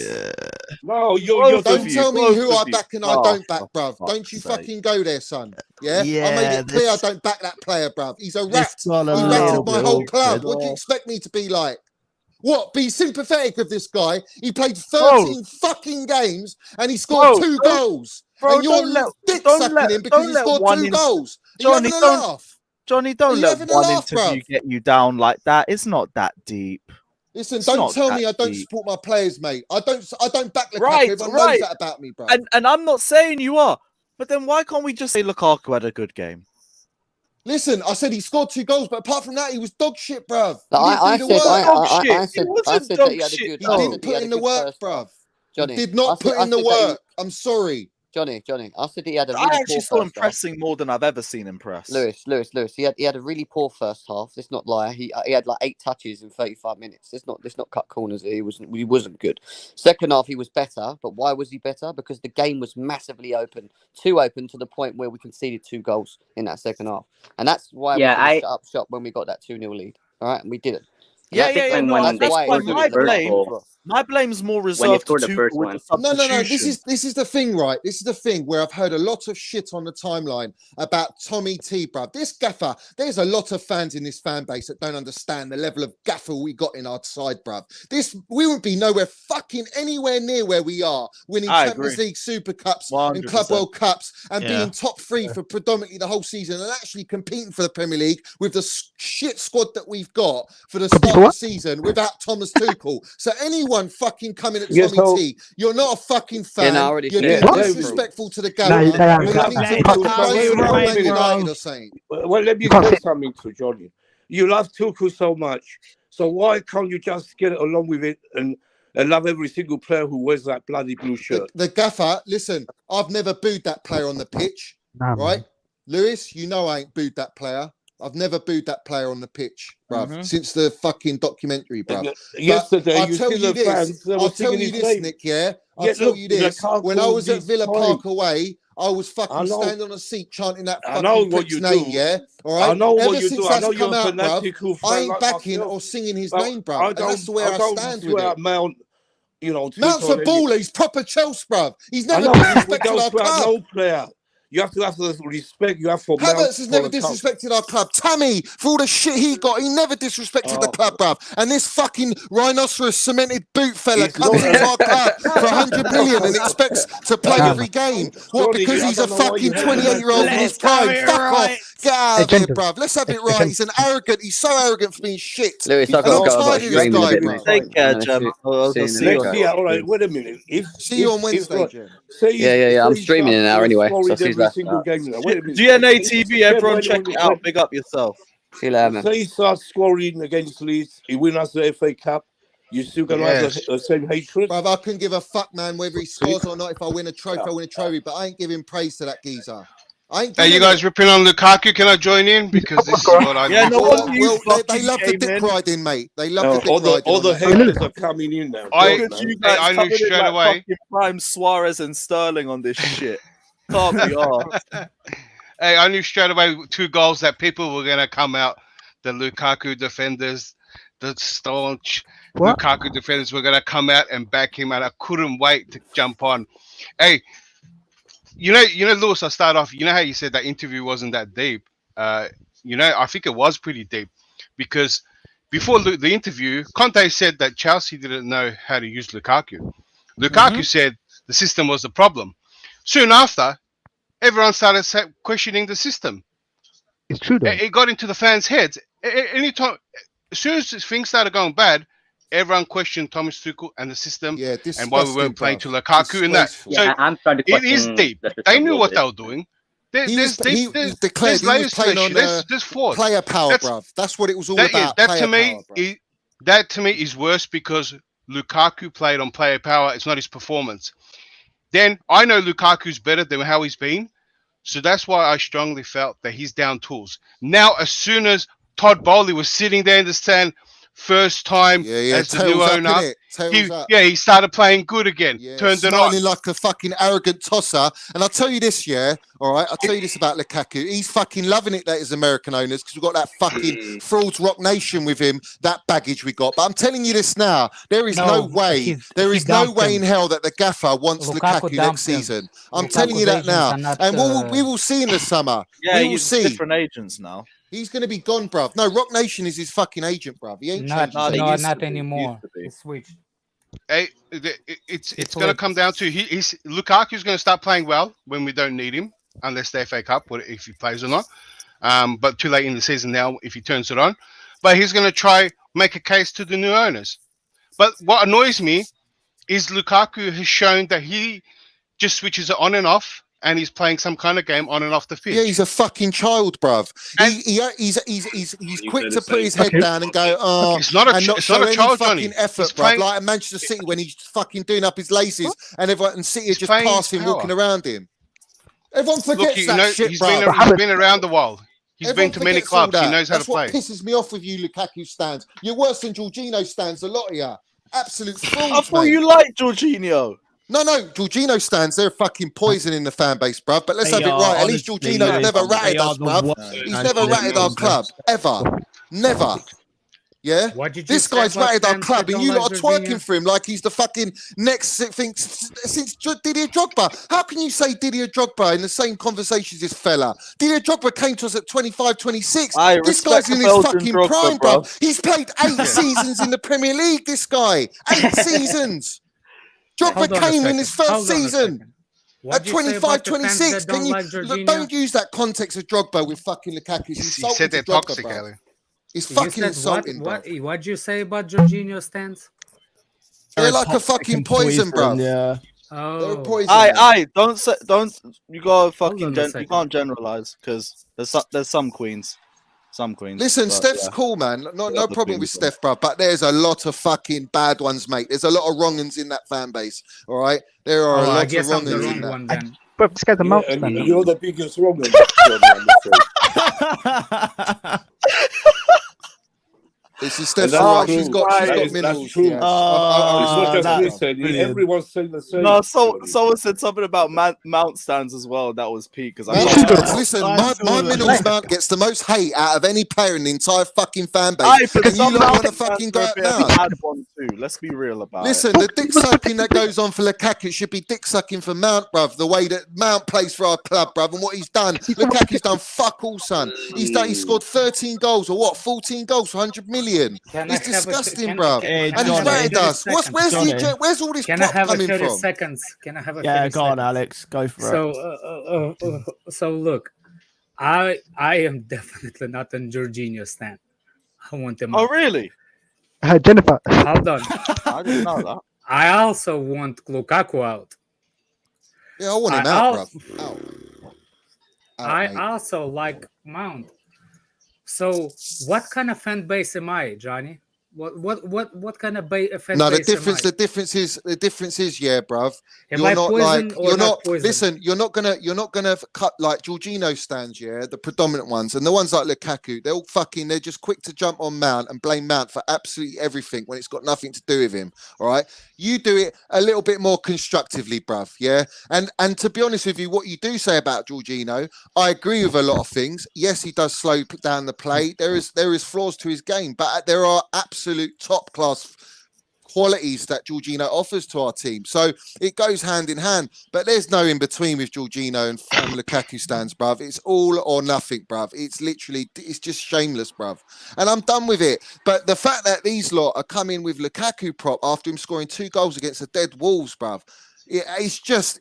No, you're don't tell me who I back and I Oh, don't back, for bruv. fuck's Don't you sake. fucking go there, son. Yeah. I Yeah, made it clear I this- don't back that player, bruv. He's a rat. This got a He little ratted my bit whole club. awkward. What do you expect me to be like? What? Be sympathetic with this guy? He played 13 fucking games and he scored 2 goals. Bro, and you're dick sucking him because he scored 2 goals. Johnny, Are you having a don't- laugh? Johnny, Are don't you let having a one laugh, interview bruv? get you down like that. It's not that deep. Listen, It's don't not tell me that I don't deep. support my players, mate. I don't back Lukaku. Right, Everyone right. knows that about me, bro. And I'm not saying you are, but then why can't we just say Lukaku had a good game? Listen, I said he scored 2 goals, but apart from that, he was dog shit, bruv. I said that he had a He good. didn't put in the work, bruv. Johnny, He did not put in the work. I'm sorry. Johnny, I said that he had a really I actually poor saw him first half. pressing more than I've ever seen him press. Lewis. He had a really poor first half. Let's not lie. He had like 8 touches in 35 minutes. Let's not cut corners. He wasn't good. Second half he was better, but why was he better? Because the game was massively open, too open to the point where we conceded 2 goals in that second half, and that's why we shut up shop when we got that 2-0 lead. All right, and we didn't. Yeah. No, that's fine. My blame's more reserved to Tuchel with the substitution. No. This is the thing, right? This is the thing where I've heard a lot of shit on the timeline about Tommy T, bruv. This gaffer, there's a lot of fans in this fan base that don't understand the level of gaffer we got in our side, bruv. We wouldn't be nowhere fucking anywhere near where we are, winning Champions League Super Cups 100%. And Club World Cups and being top 3 for predominantly the whole season and actually competing for the Premier League with the shit squad that we've got for the start of the season without Thomas Tuchel. So anyone fucking coming at Tommy T, you're not a fucking fan. You're being disrespectful to the game. Well, let me say something to Johnny. You love Tuchel so much, so why can't you just get along with it and love every single player who wears that bloody blue shirt? The gaffer, listen, I've never booed that player on the pitch, right? Lewis, you know I ain't booed that player. I've never booed that player on the pitch, bruv, since the fucking documentary, bruv. Yesterday, I'll tell you this, Nick, yeah? I'll tell you this. When I was at Villa Park away, I was fucking standing on a seat chanting that fucking prick's name, yeah? All right? I know Ever what you since do. I that's know you're come a out, fanatic bruv, fan I ain't like backing myself. or singing his name, bruv. And that's the way I stand with it. Mount, Mount's a baller. He's proper Chelsea, bruv. He's never disrespected our club. No player. You have to have the respect you have for Havertz has never disrespected our club. Tammy, for all the shit he got, he never disrespected the club, bruv. And this fucking rhinoceros cemented boot fella comes into our club for 100 million and expects to play every game. What, because he's a fucking 28-year-old in his prime? Fuck off. Get out of here, bruv. Let's have it right. He's so arrogant for being shit. Lewis, I'm tired of this guy, bruv. Take care, Jem. All right, wait a minute. See you on Wednesday, Jem. Yeah. I'm streaming in an hour anyway. So see you later. GNA TV, everyone check it out. Big up yourself. See you later, man. Say he starts scoring against Leeds, he wins us the FA Cup. You still gonna have the same hatred? Bruv, I couldn't give a fuck, man, whether he scores or not. If I win a trophy, I win a trophy. But I ain't giving praise to that geezer. Hey, you guys ripping on Lukaku? Can I join in? Because this is what I they love the dick riding, mate. They love the dick riding. All the haters are coming in now. I knew straight away. Prime Suarez and Sterling on this shit. Can't be off. Hey, I knew straight away 2 goals that people were gonna come out. The Lukaku defenders, the staunch Lukaku defenders were gonna come out and back him, and I couldn't wait to jump on. Hey. You know, Lewis, I start off, you know how you said that interview wasn't that deep? I think it was pretty deep because before the interview, Conte said that Chelsea didn't know how to use Lukaku. Lukaku said the system was the problem. Soon after, everyone started questioning the system. It's true, though. It got into the fans' heads. Anytime, as soon as things started going bad, everyone questioned Thomas Tuchel and the system and why we weren't playing to Lukaku and that. So it is deep. They knew what they were doing. He declared he was playing on player power, bruv. That's what it was all about. That to me is worse because Lukaku played on player power. It's not his performance. Then I know Lukaku's better than how he's been. So that's why I strongly felt that he's down tools. Now, as soon as Todd Bowley was sitting there in the stand, first time as the new owner, he started playing good again. Turned it on. Smiling like a fucking arrogant tosser. And I'll tell you this, all right? I'll tell you this about Lukaku. He's fucking loving it that he's American owners because we've got that fucking frauds rock nation with him, that baggage we got. But I'm telling you this now, there is no way in hell that the gaffer wants Lukaku next season. I'm telling you that now. And we will see in the summer. Yeah, we will see. Different agents now. He's going to be gone, bruv. No, Rock Nation is his fucking agent, bruv. He ain't not anymore. It's switched. Hey, it's going to come down to Lukaku's going to start playing well when we don't need him, unless the FA Cup, if he plays or not. But too late in the season now if he turns it on. But he's going to try make a case to the new owners. But what annoys me is Lukaku has shown that he just switches it on and off. And he's playing some kind of game on and off the field. Yeah, he's a fucking child, bruv. He's quick to put his head down and go, it's not a child, fucking effort, bruv. Like at Manchester City when he's fucking doing up his laces and everyone City are just passing, walking around him. Everyone forgets shit, bruv. He's been around the world. He's been to many clubs. He knows how to play. That's what pisses me off with you, Lukaku stands. You're worse than Jorginho stands, a lot of you. Absolute fools, I thought you liked Jorginho. No, Jorginho stands. They're fucking poison in the fan base, bruv. But let's have it right. At least Jorginho's never ratted us, bruv. He's never ratted our club. Ever. Never. Yeah? This guy's ratted our club and you lot are twerking for him like he's the fucking next thing since Didier Drogba. How can you say Didier Drogba in the same conversation as this fella? Didier Drogba came to us at 25, 26. This guy's in his fucking prime, bruv. He's played 8 seasons in the Premier League, this guy. 8 seasons. Drogba came in his first season at 25, 26. Can you don't use that context of Drogba with fucking Lukaku? He's he said they're toxic, Ali. He's fucking insulting. What'd you say about Jorginho stance? They're like a fucking poison, bro. Yeah. Oh. They're poison. Don't. You gotta fucking. You can't generalize because there's some queens. Some queens. Listen, Steph's cool, man. No problem with Steph, bro. But there's a lot of fucking bad ones, mate. There's a lot of wrong uns in that fan base. All right, there are a lot of wrong uns in that. But this guy's a mouth. You're the biggest wrong un. This is Steph's right. She's got minerals. Yeah. It's not just this. Everyone's saying the same. No, someone said something about Mount stands as well. That was peak. Listen, my minerals Mount gets the most hate out of any player in the entire fucking fan base. And you don't want to fucking go out now. Let's be real about it. Listen, the dick sucking that goes on for Lukaku should be dick sucking for Mount, bruv. The way that Mount plays for our club, bruv, and what he's done. Lukaku's done fuck all, son. He scored 13 goals or what? 14 goals for 100 million. It's disgusting, bro. And he's rated us. Where's all this plot coming from? 30 seconds. Can I have a 30 seconds? Go on, Alex. Go for it. So look, I am definitely not a Jorginho stan. I want him. Oh, really? Jennifer. Hold on. I didn't know that. I also want Lukaku out. Yeah, I want him out, bro. I also like Mount. So, what kind of fan base am I, Johnny? What kind of fan base? No, the difference is, yeah, bruv. You're not listen. You're not gonna cut like Jorginho stands, yeah, the predominant ones, and the ones like Lukaku. They're just quick to jump on Mount and blame Mount for absolutely everything when it's got nothing to do with him. All right, you do it a little bit more constructively, bruv. Yeah, and to be honest with you, what you do say about Jorginho, I agree with a lot of things. Yes, he does slow down the play. There is flaws to his game, but there are absolute top class qualities that Jorginho offers to our team. So it goes hand in hand, but there's no in between with Jorginho and Lukaku stands, bruv. It's all or nothing, bruv. It's just shameless, bruv. And I'm done with it. But the fact that these lot are coming with Lukaku prop after him scoring 2 goals against the dead Wolves, bruv. It's just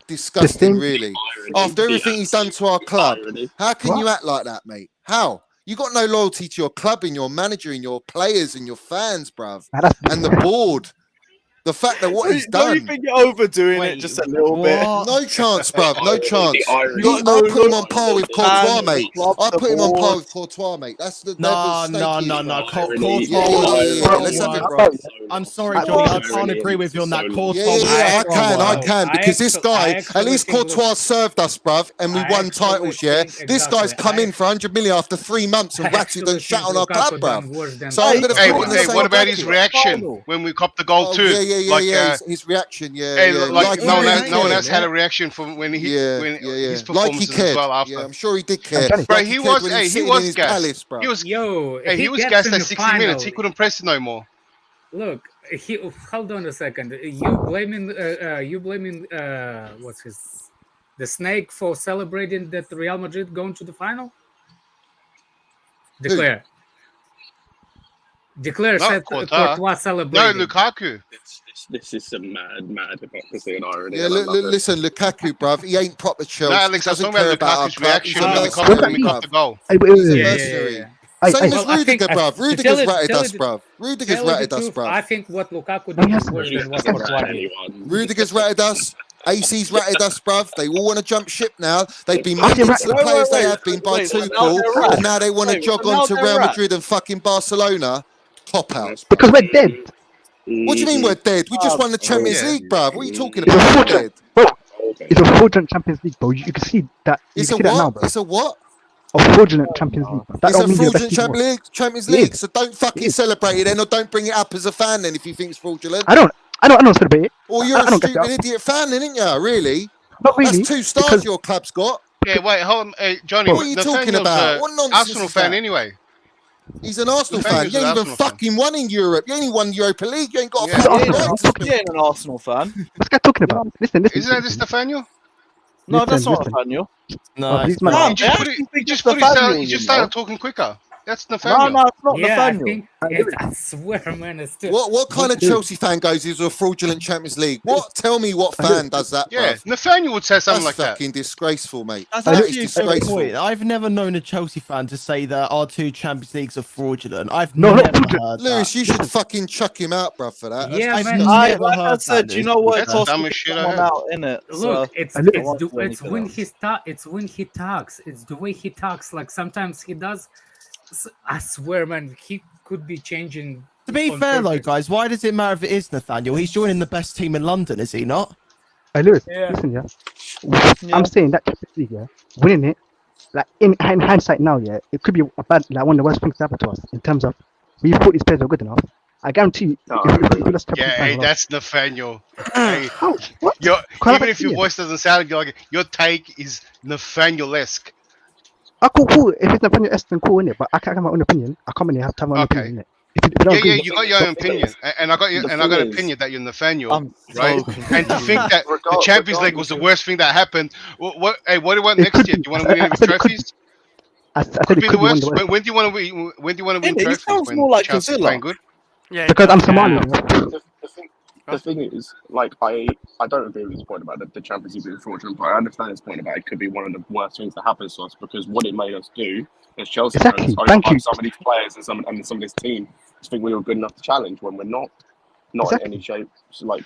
disgusting, really. After everything he's done to our club, how can you act like that, mate? How? You got no loyalty to your club and your manager and your players and your fans, bruv, and the board. The fact that what he's Don't you done. think you're overdoing it just a little bit? No chance, bruv. No chance. I no put him on par with Courtois, and mate. club I the put him on par board. with Courtois, mate. That's the No. Courtois Yeah. Let's have it, bro. I'm sorry, Johnny. I can't agree with you on that. Courtois. I can, because this guy, at least Courtois served us, bruv, and we won titles, yeah? This guy's come in for 100 million after 3 months and ratted and shat on our club, bruv. So I'm going to put him in the same what about bracket. his reaction when we copped the goal too? Yeah. His reaction, like no one else had a reaction from when his performances as well after. Yeah, I'm sure he did care. Bro, he was gassed. Palace, bro. He was gassed at 60 minutes. He couldn't press it no more. Look, hold on a second. You blaming what's the snake for celebrating that Real Madrid going to the final? Declare said Courtois celebrating. No, Lukaku. This is some mad hypocrisy and irony. Yeah, listen, Lukaku, bruv, he ain't proper Chelsea. No, Alex, I was talking about Lukaku's reaction when we got the goal. Same as Rudiger, bruv. Rudiger's ratted us, bruv. Rudiger's ratted us, bruv. I think what Lukaku did is worse than what Courtois did. Rudiger's ratted us. AC's ratted us, bruv. They all want to jump ship now. They've been made into the players they have been by Tuchel, and now they want to jog on to Real Madrid and fucking Barcelona. Cop out. Because we're dead. What do you mean we're dead? We just won the Champions League, bruv. What are you talking about? We're dead. Bro, it's a fraudulent Champions League, bro. You can see that. It's a what? It's a what? A fraudulent Champions League. It's a fraudulent Champions League. So don't fucking celebrate it then, or don't bring it up as a fan then if you think it's fraudulent. I don't celebrate it. Or you're a stupid idiot fan, then, ain't you? Really? Not really. That's 2 stars your club's got. Yeah, wait, hold on, Johnny. What are you talking about? What nonsense Arsenal fan anyway. He's an Arsenal fan. You ain't even fucking won in Europe. You only won Europa League. You ain't got a fucking right. You ain't an Arsenal fan. What's guy talking about? Listen. Isn't that just Nathaniel? No, that's not Nathaniel. No, he just started talking quicker. That's Nathaniel. No, it's not Nathaniel. I swear, man, it's still... What kind of Chelsea fan goes into a fraudulent Champions League? What? Tell me what fan does that, Yeah, bruv? Nathaniel would say something like that. That's fucking disgraceful, mate. That's That actually is a good disgraceful. point. I've never known a Chelsea fan to say that our 2 Champions Leagues are fraudulent. I've never heard Lewis, that. you should fucking chuck him out, bruv, for that. Yeah, I've man. never Like heard I said, that. you know what? That's the dumbest shit I heard. Out, innit? Look, So, it's when he talks. It's the way he talks. Like sometimes he does. I swear, man, he could be changing. To be fair, though, guys, why does it matter if it is Nathaniel? He's joining the best team in London, is he not? Hey, Lewis, listen, yeah. I'm saying that Champions League, yeah, winning it, like in hindsight now, yeah, it could be a bad, like one of the worst things to happen to us in terms of we thought these players were good enough. I guarantee you, if we lost That's Nathaniel. Hey, what? Even if your voice doesn't sound like your take is Nathaniel-esque. Cool. If it's Nathaniel Eston, cool, innit? But I can't have my own opinion. I can't really have to have my own opinion, innit? Yeah, you got your own opinion, and I got an opinion that you're Nathaniel, right? And to think that the Champions League was the worst thing that happened. What do you want next year? Do you want to win any trophies? I said it could be one of the worst. When do you want to win? When do you want to win trophies? He sounds more like Chelsea's Godzilla. playing good. Yeah, because I'm Somali. The thing is, like, I don't agree with his point about the Champions League being fraudulent, but I understand his point about it could be one of the worst things that happens to us because what it made us do as Chelsea fans, overhype some of these players and some of this team, to think we were good enough to challenge when we're not in any shape. No,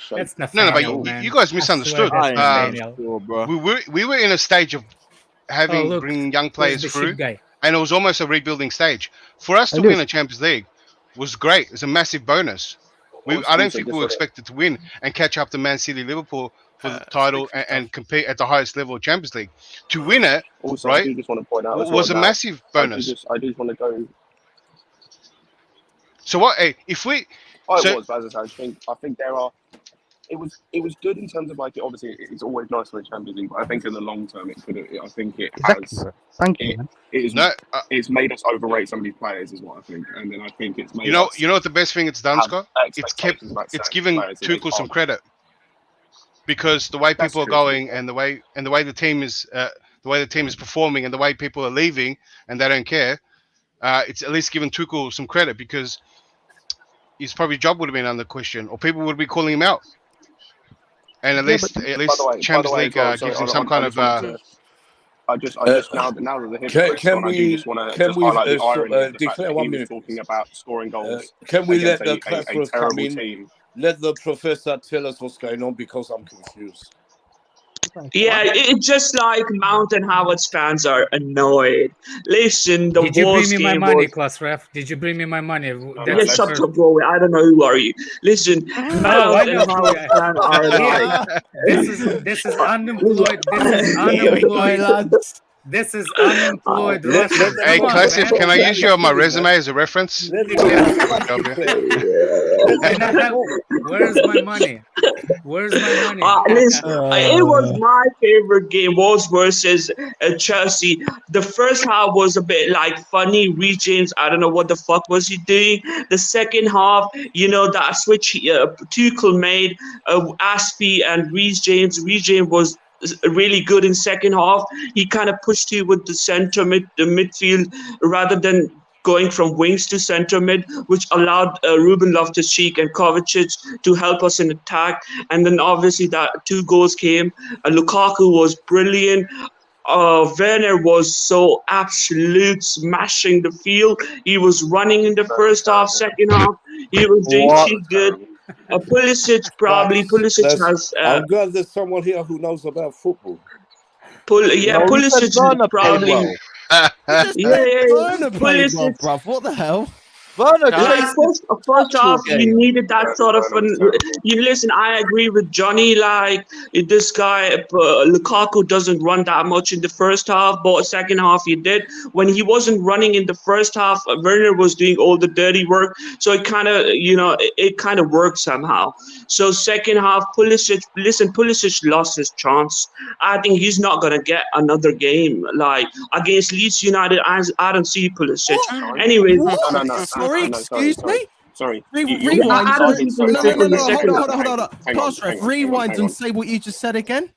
but you guys misunderstood. We were in a stage of bringing young players through, and it was almost a rebuilding stage. For us to win a Champions League was great. It's a massive bonus. I don't think we were expected to win and catch up to Man City, Liverpool for the title and compete at the highest level of Champions League. To win it, also, right, I do just want to point out was a massive bonus. I do just want to go. So what? Hey, if we, I think there are. It was good in terms of like obviously it's always nice for the Champions League, but I think in the long term it could. I think it has. Thank you. It's made us overrate some of these players, is what I think, and then I think it's made. You know what the best thing it's done, Scott? It's given Tuchel some credit because the way people are going and the way the team is performing and the way people are leaving and they don't care. It's at least given Tuchel some credit because his probably job would have been under question or people would be calling him out. And at least Champions League gives him some kind of. I just now that the hypocrites on, I do just want to highlight the irony of the fact that he was talking about scoring goals. Can we let against the a terrible team let the professor tell us what's going on because I'm confused. Yeah, it's just like Mount and Howard's fans are annoyed. Listen, the Did you bring Wolves me my game money, was. class ref? Did you bring me my money? Yeah, shut up, bro. I don't know who are you. Listen, Oh, Mount I and know. Howard's fans are like. This is unemployed. This is unemployed. This is unemployed Russian. Hey, Come on, Classic, man. can I use my resume as a reference? Where's my money? Where's my money? Listen, it was my favorite game. Wolves versus Chelsea. The first half was a bit like funny. Reece James, I don't know what the fuck was he doing. The second half, that switch Tuchel made, Aspie and Reece James. Reece James was really good in second half. He kind of pushed you with the midfield rather than going from wings to center mid, which allowed Ruben Loftus-Cheek and Kovacic to help us in attack. And then obviously that 2 goals came. Lukaku was brilliant. Werner was so absolute smashing the field. He was running in the first half, second half. He was doing shit good. Pulisic has. I'm glad there's someone here who knows about football. Pulisic is probably. Werner played well, bruv. What the hell? First off, you needed that sort of listen, I agree with Johnny. Like this guy, Lukaku doesn't run that much in the first half, but second half he did. When he wasn't running in the first half, Werner was doing all the dirty work. So it kind of, it kind of worked somehow. So second half, Pulisic lost his chance. I think he's not gonna get another game like against Leeds United. I don't see Pulisic. Anyways. Sorry, excuse me? Sorry. Rewind. Hold on. Pass ref, rewind and say what you just said again.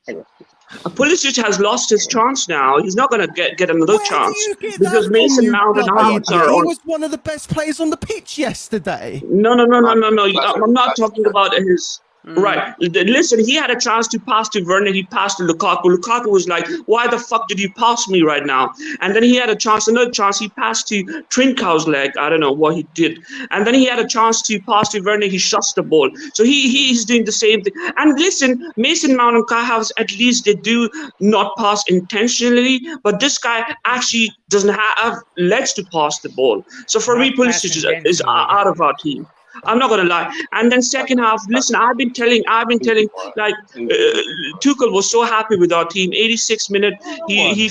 Pulisic has lost his chance now. He's not going to get another chance because Mason Mount and Havertz are on. He was one of the best players on the pitch yesterday. No. I'm not talking about his. Right. Listen, he had a chance to pass to Werner. He passed to Lukaku. Lukaku was like, why the fuck did you pass me right now? And then he had another chance. He passed to Trincau's leg. I don't know what he did. And then he had a chance to pass to Werner. He shuts the ball. So he's doing the same thing. And listen, Mason Mount and Kai Havertz, at least they do not pass intentionally. But this guy actually doesn't have legs to pass the ball. So for me, Pulisic is out of our team. I'm not gonna lie. And then second half, listen, I've been telling, like Tuchel was so happy with our team. 86 minute, he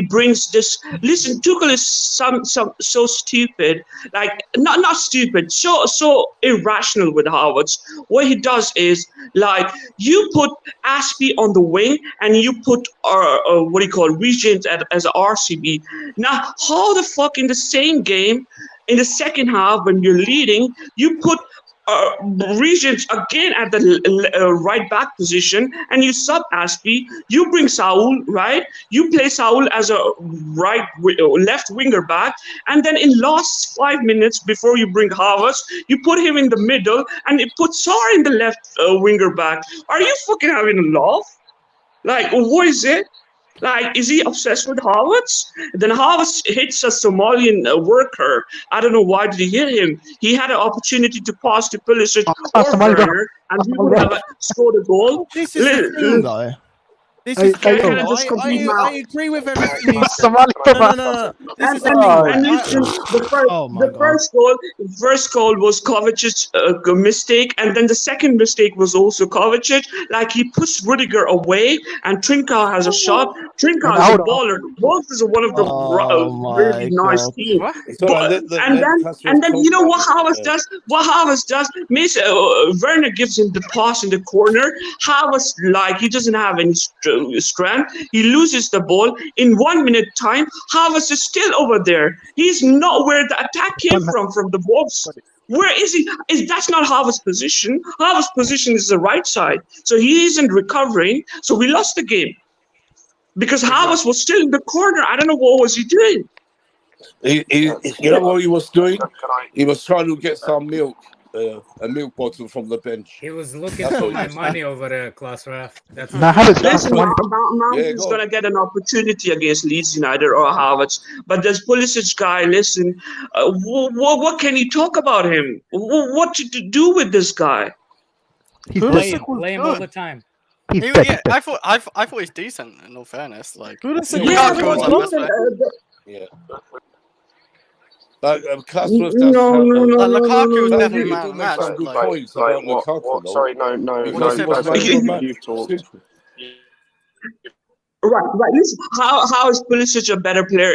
brings this. Listen, Tuchel is so stupid, like not stupid, so irrational with Havertz. What he does is like you put Aspie on the wing and you put Reece James as RCB. Now, how the fuck in the same game? In the second half, when you're leading, you put Regents again at the right back position, and you sub Aspie. You bring Saul, right? You play Saul as a left winger back, and then in last 5 minutes before you bring Havertz, you put him in the middle, and you put Sar in the left winger back. Are you fucking having a laugh? Like, what is it? Like, is he obsessed with Havertz? Then Havertz hits a Somalian worker. I don't know why did he hit him. He had an opportunity to pass to Pulisic or Werner, and he would have scored a goal. This is the thing, though. This is I agree with everything you said. No. The first goal was Kovacic's mistake, and then the second mistake was also Kovacic. Like, he pushed Rudiger away, and Trincao has a shot. Trincao is a baller. Wolves is one of the really nice teams. And then you know what Havertz does? Werner gives him the pass in the corner. Havertz, like, he doesn't have any strength. He loses the ball in 1 minute time. Havertz is still over there. He's not where the attack came from the Wolves. Where is he? That's not Havertz's position. Havertz's position is the right side. So he isn't recovering. So we lost the game because Havertz was still in the corner. I don't know what was he doing. You know what he was doing? He was trying to get some milk a milk bottle from the bench. He was looking for my money over there, class ref. That's Listen, Mount is going to get an opportunity against Leeds United or Harvard. But this Pulisic guy, listen, what can you talk about him? What to do with this guy? Play him all the time. I thought he's decent. In all fairness, like Lukaku was our best player. Yeah. Like Lukaku was definitely man of the match. Sorry, no. You've talked. Right. Listen, how is Pulisic a better player?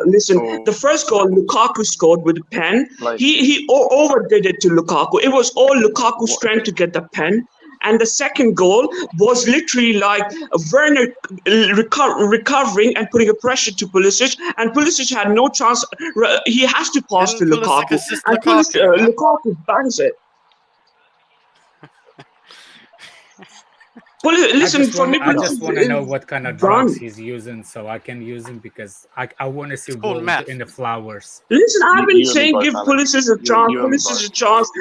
Listen, the first goal Lukaku scored with a pen. He overdid it to Lukaku. It was all Lukaku's strength to get the pen. And the second goal was literally like Werner recovering and putting a pressure to Pulisic. And Pulisic had no chance. He has to pass to Lukaku. And Lukaku bangs it. Listen, for me, I just want to know what kind of drugs he's using so I can use him because I want to see Wolves in the flowers. Listen, I've been saying give Pulisic a chance. Pulisic a chance.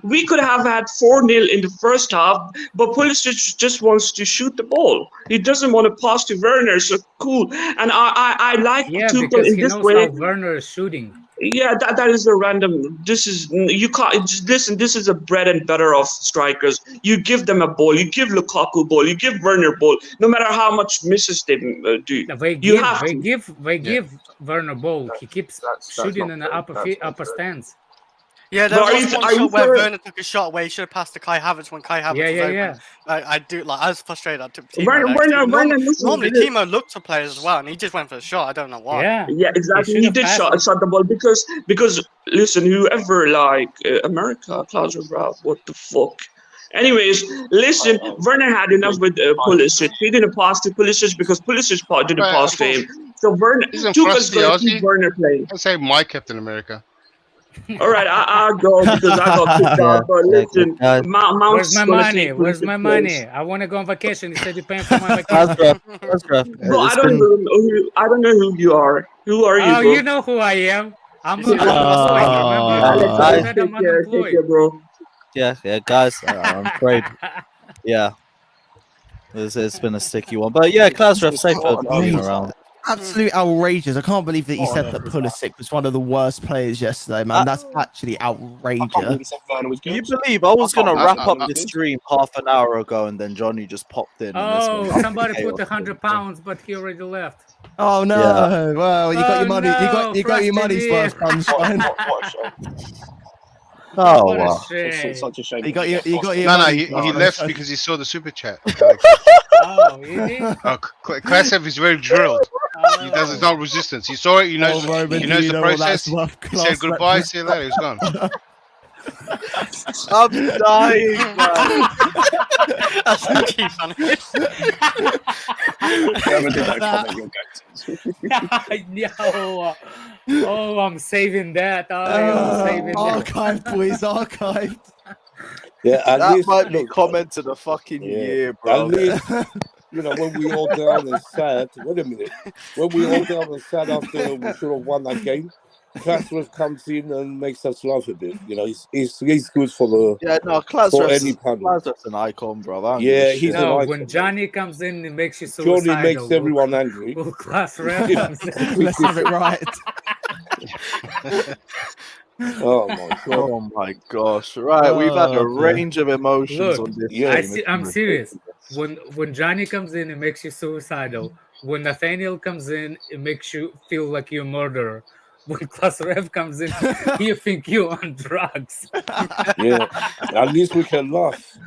We could have had 4-0 in the first half, but Pulisic just wants to shoot the ball. He doesn't want to pass to Werner. So cool. And I like Tuchel in this way. How Werner is shooting. Yeah, that is a random. This is you can't listen. This is a bread and butter of strikers. You give them a ball. You give Lukaku ball. You give Werner ball. No matter how much misses they do, they give Werner ball. He keeps shooting in the upper stands. Yeah, there was one shot where Werner took a shot where he should have passed to Kai Havertz when Kai Havertz was open. Yeah. I was frustrated. I took Timo. Normally Timo looked for players as well, and he just went for the shot. I don't know why. Yeah, exactly. He did shot the ball because listen, whoever America, Klaus what the fuck. Anyways, listen, Werner had enough with Pulisic. He didn't pass to Pulisic because Pulisic didn't pass to him. So Werner, Tuchel's going to keep Werner playing. I say my Captain America. All right, I'll go because I got kicked out. But listen, where's my money? Where's my money? I want to go on vacation. You said you're paying for my vacation. Bro, I don't know who you are. Who are you? Oh, bro? you know who I am. I'm Take care, bro. Yeah, guys. I'm afraid. Yeah, it's been a sticky one, but yeah, Klaus ref safe for being around. Absolutely outrageous. I can't believe that he said that Pulisic was one of the worst players yesterday, man. That's actually outrageous. Can you believe I was going to wrap up this stream half an hour ago and then Johnny just popped in? Oh, somebody put £100, but he already left. Oh, no. Yeah. Well, you got your money. You got your money's worth, sunshine. Oh, wow. It's such a shame. You got your No, he left because he saw the super chat. Oh, really? Krasev is very drilled. He does no resistance. He saw it. He knows the process. He said goodbye. See you later. He's gone. I'm dying, man. That's actually funny. Whoever did that comment, you'll get No. Oh, I'm saving that. I'm saving archived, boys, archived. Yeah, that might be comment of the fucking year, bro. At least, when we all down and sad. Wait a minute. When we all down and sad after we should have won that game, Klaus comes in and makes us laugh a bit. He's good for the Klaus is an icon, bro. He's an icon. When Johnny comes in, it makes you suicidal. Johnny makes everyone angry. Well, Klaus ref comes in. Let's have it right. Oh my gosh! Right, we've had a range of emotions on this. Yeah, I'm serious. When Johnny comes in, it makes you suicidal. When Nathaniel comes in, it makes you feel like you're a murderer. When Klaus Rev comes in, you think you're on drugs. Yeah, at least we can laugh.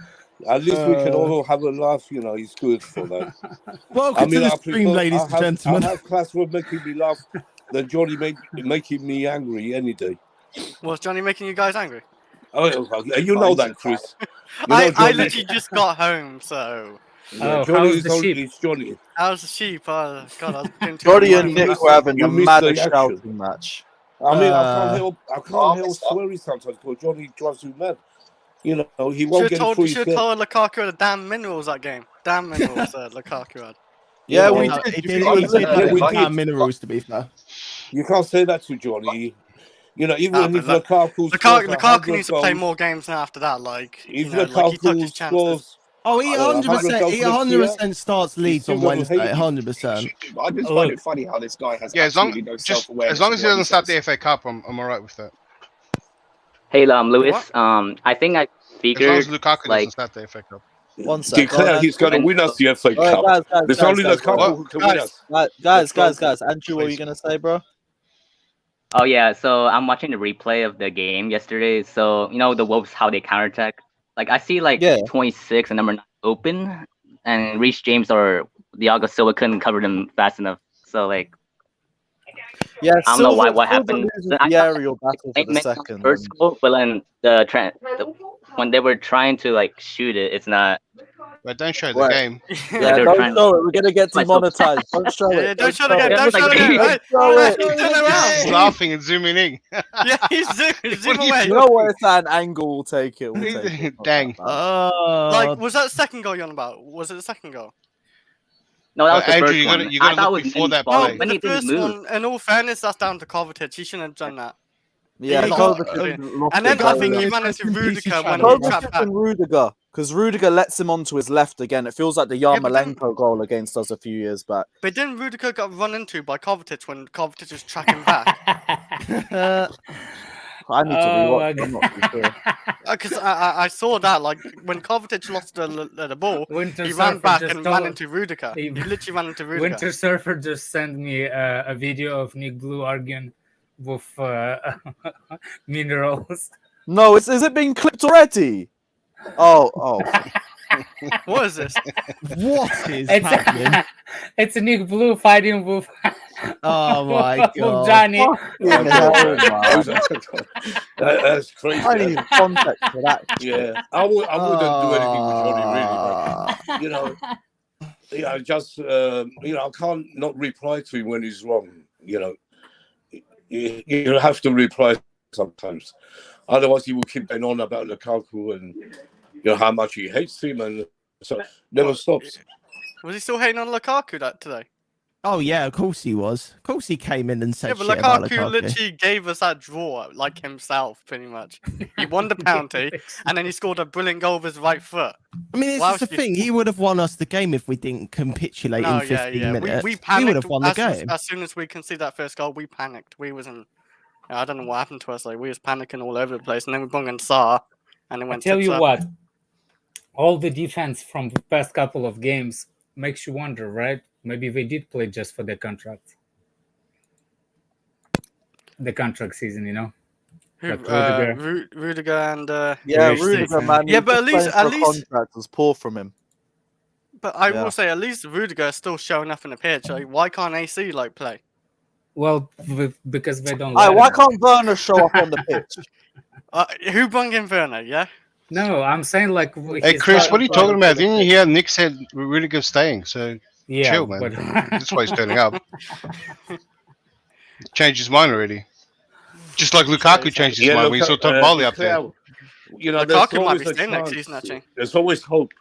At least we can all have a laugh. He's good for that. Welcome to the stream, ladies and gentlemen. I have Klaus Rev making me laugh than Johnny making me angry any day. Was Johnny making you guys angry? Oh, you know that, Chris. I literally just got home, so. Johnny is only Johnny. How's the sheep? Oh, God, Johnny and Nick were having a mad shouting match. I mean, I can't help swearing sometimes because Johnny drives me mad. He won't get it through. You should have told Lukaku had the damn minerals that game. Damn minerals Lukaku had. Yeah, we did. He did minerals, to be fair. You can't say that to Johnny. You know, even if Lukaku Lukaku needs to play more games now after that. Like, if like he took his chances. Oh, he 100%. He 100% starts Leeds on Wednesday. 100%. I just find it funny how this guy has absolutely no self-awareness. As long as he doesn't start the FA Cup, I'm alright with that. Hey, Lewis. I think I figured. As long as Lukaku doesn't start the FA Cup. One second. Declare he's going to win us the FA Cup. There's only Lukaku who can win us. Guys. Andrew, what are you going to say, bro? Oh, yeah. So I'm watching the replay of the game yesterday. So, the Wolves, how they counterattack. Like, I see, 26 and number 9 open. And Reece James or Thiago Silva couldn't cover them fast enough. So, I don't know what happened. The aerial battle for the second. First goal, but then when they were trying to shoot it, it's not. But don't show the game. Yeah, don't show it. We're gonna get demonetized. Don't show it. Yeah, don't show the game. Don't show the game. Turn around. He's laughing and zooming in. Yeah, he's zooming away. You know what? It's an angle. We'll take it. Dang. Was that the second goal you're on about? Was it the second goal? No, that was the Andrew, first you one. gotta look before that play. The first one, in all fairness, that's down to Kovacic. He shouldn't have done that. Yeah, and then I think he ran into Rudiger when he trapped back. Rudiger, because Rudiger lets him onto his left again. It feels like the Yarmolenko goal against us a few years back. But then Rudiger got run into by Kovacic when Kovacic was tracking back. I need to rewatch. I'm not too sure. Because I saw that, when Kovacic lost the ball, he ran back and ran into Rudiger. He literally ran into Rudiger. Winter Surfer just sent me a video of Nick Blue arguing with minerals. No, is it being clipped already? Oh. What is this? What is happening? It's Nick Blue fighting with. Oh my god, Johnny! That's crazy. I need context for that. Yeah, I wouldn't do anything with Johnny, really, but just I can't not reply to him when he's wrong. You have to reply sometimes, otherwise he will keep going on about Lukaku and how much he hates him, and so never stops. Was he still hating on Lukaku today? Oh yeah, of course he was. Of course he came in and said but shit about Lukaku literally gave us that draw himself, pretty much. He won the penalty, and then he scored a brilliant goal with his right foot. I mean, it's the thing. He would have won us the game if we didn't capitulate in 15 minutes. We panicked. He would have won the game. As soon as we conceded that first goal, we panicked. We wasn't. I don't know what happened to us. We was panicking all over the place, and then we brought in Saar, and it went. Tell you what, all the defense from the past couple of games makes you wonder, right? Maybe they did play just for the contract. The contract season, Rudiger and Rudiger, man. Yeah, but at least contract was poor from him. But I will say, at least Rudiger is still showing up in the pitch. Why can't AC play? Well, because they don't. Why can't Werner show up on the pitch? Who brought in Werner? Yeah. No, I'm saying Hey Chris, what are you talking about? Didn't you hear Nick said Rudiger's staying? So chill, man. That's why he's turning up. Changed his mind already. Just like Lukaku changed his mind when he saw Todd Bowley up there. Lukaku might be staying next season, actually. There's always hope.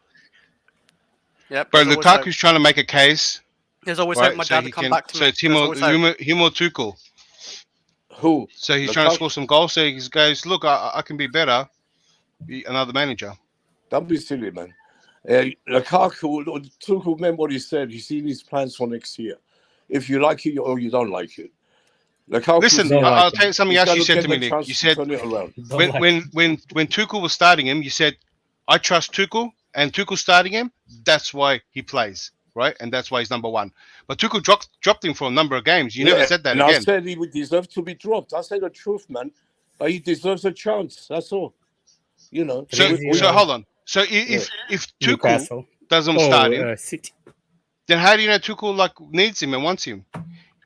Yep. But Lukaku's trying to make a case. There's always hope my dad will come back to me. So him or Tuchel. Who? So he's trying to score some goals. So he goes, look, I can be better. Be another manager. Don't be silly, man. Lukaku, Tuchel, remember what he said. He's seen his plans for next year. If you like it or you don't like it. Lukaku, listen, I'll tell you something else you said to me, Nick. You said when Tuchel was starting him, you said, I trust Tuchel, and Tuchel starting him, that's why he plays, right? And that's why he's number one. But Tuchel dropped him for a number of games. You never said that again. I said he would deserve to be dropped. I say the truth, man. But he deserves a chance. That's all. So hold on. So if Tuchel doesn't start him, then how do you know Tuchel needs him and wants him?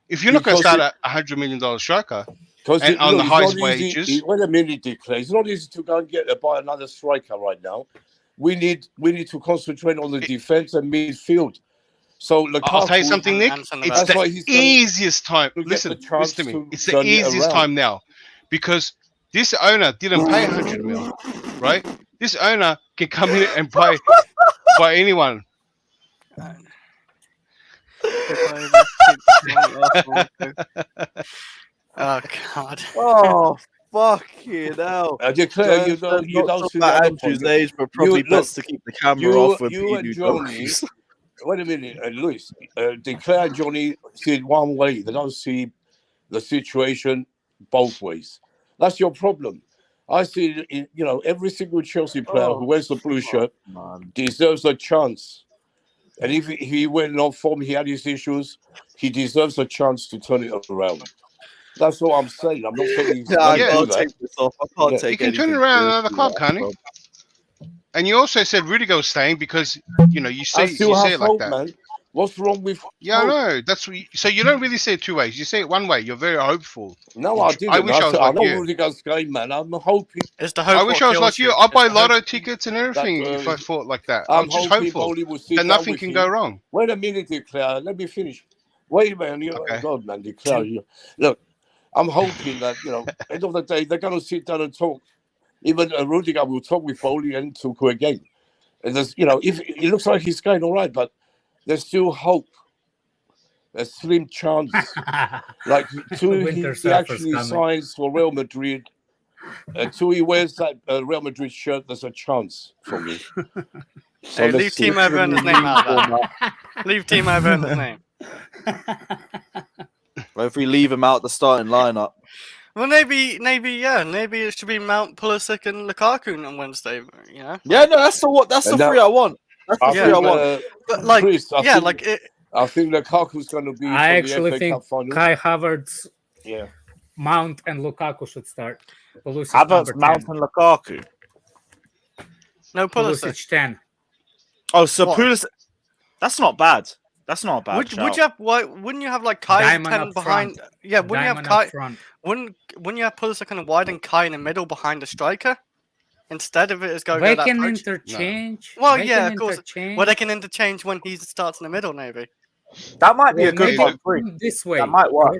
If you're not going to start a $100 million striker and on the highest wages, wait a minute, Declare. It's not easy to go and buy another striker right now. We need to concentrate on the defense and midfield. So I'll tell you something, Nick. It's the easiest time. Listen to me. It's the easiest time now, because this owner didn't pay 100 mil, right? This owner can come in and buy anyone. Oh God. Oh, fucking hell. I declare you don't talk see the about other Andrew's point. age, but probably best to keep the camera off when You you and do Johnny. jokes. Wait a minute, Luis. Declare and Johnny see it one way. They don't see the situation both ways. That's your problem. I see, every single Chelsea player who wears the blue shirt deserves a chance. And if he went off form, he had his issues, he deserves a chance to turn it around. That's what I'm saying. I'm not saying he's I going to do can't that. take this off. I can't take He can turn it anything around another seriously club, like can't he? that. And you also said Rudiger was staying because you I say still you have say it like hope, that. man. What's wrong with Yeah, I hope? know. That's what so you don't really say it two ways. You say it one way. You're very hopeful. No, I didn't. I wish I was like know you. Rudiger's game, man. I'm hoping. It's the I hope wish what I was like kills you. you. I'll It's buy the lotto hope. tickets and everything if I thought like that. I'm I'm just hoping hopeful Bowley will sit that down nothing with can him. go wrong. Wait a minute, Declare. Let me finish. Wait, man. Okay. God, man, Declare. Look, I'm hoping that, end of the day, they're going to sit down and talk. Even Rudiger will talk with Bowley and Tuchel again. And there's, if it looks like he's going all right, but there's still hope. A slim chance. Like, till Winter he surfer's actually coming. signs for Real Madrid, until he wears that Real Madrid shirt, there's a chance for me. So Hey, let's leave see. Timo Werner's name out of that. Leave Timo Werner's name. Or if we leave him out the starting lineup. Well, maybe it should be Mount, Pulisic, and Lukaku on Wednesday. Yeah, no, that's the And three I want. That's the three I want. But like, Chris, I think, it, I think Lukaku's going to be I for actually the FA think Cup final. Kai Havertz, Yeah. Mount, and Lukaku should start. Pulisic Havertz, number 10. Mount, and Lukaku. No, Pulisic. Pulisic 10. Oh, so What? Pulisic. That's not bad. That's not a bad. Would shout. you have? Why wouldn't you have like Kai as a Diamond 10 up behind? front. Yeah, wouldn't you have Diamond Kai? up front. Wouldn't you have Pulisic kind of wide and Kai in the middle behind the striker? Instead of it is going They that can approach? interchange. Well, They yeah, can of course. interchange. Well, they can interchange when he starts in the middle, maybe. That might be Well, a good maybe front three. this way. That might work.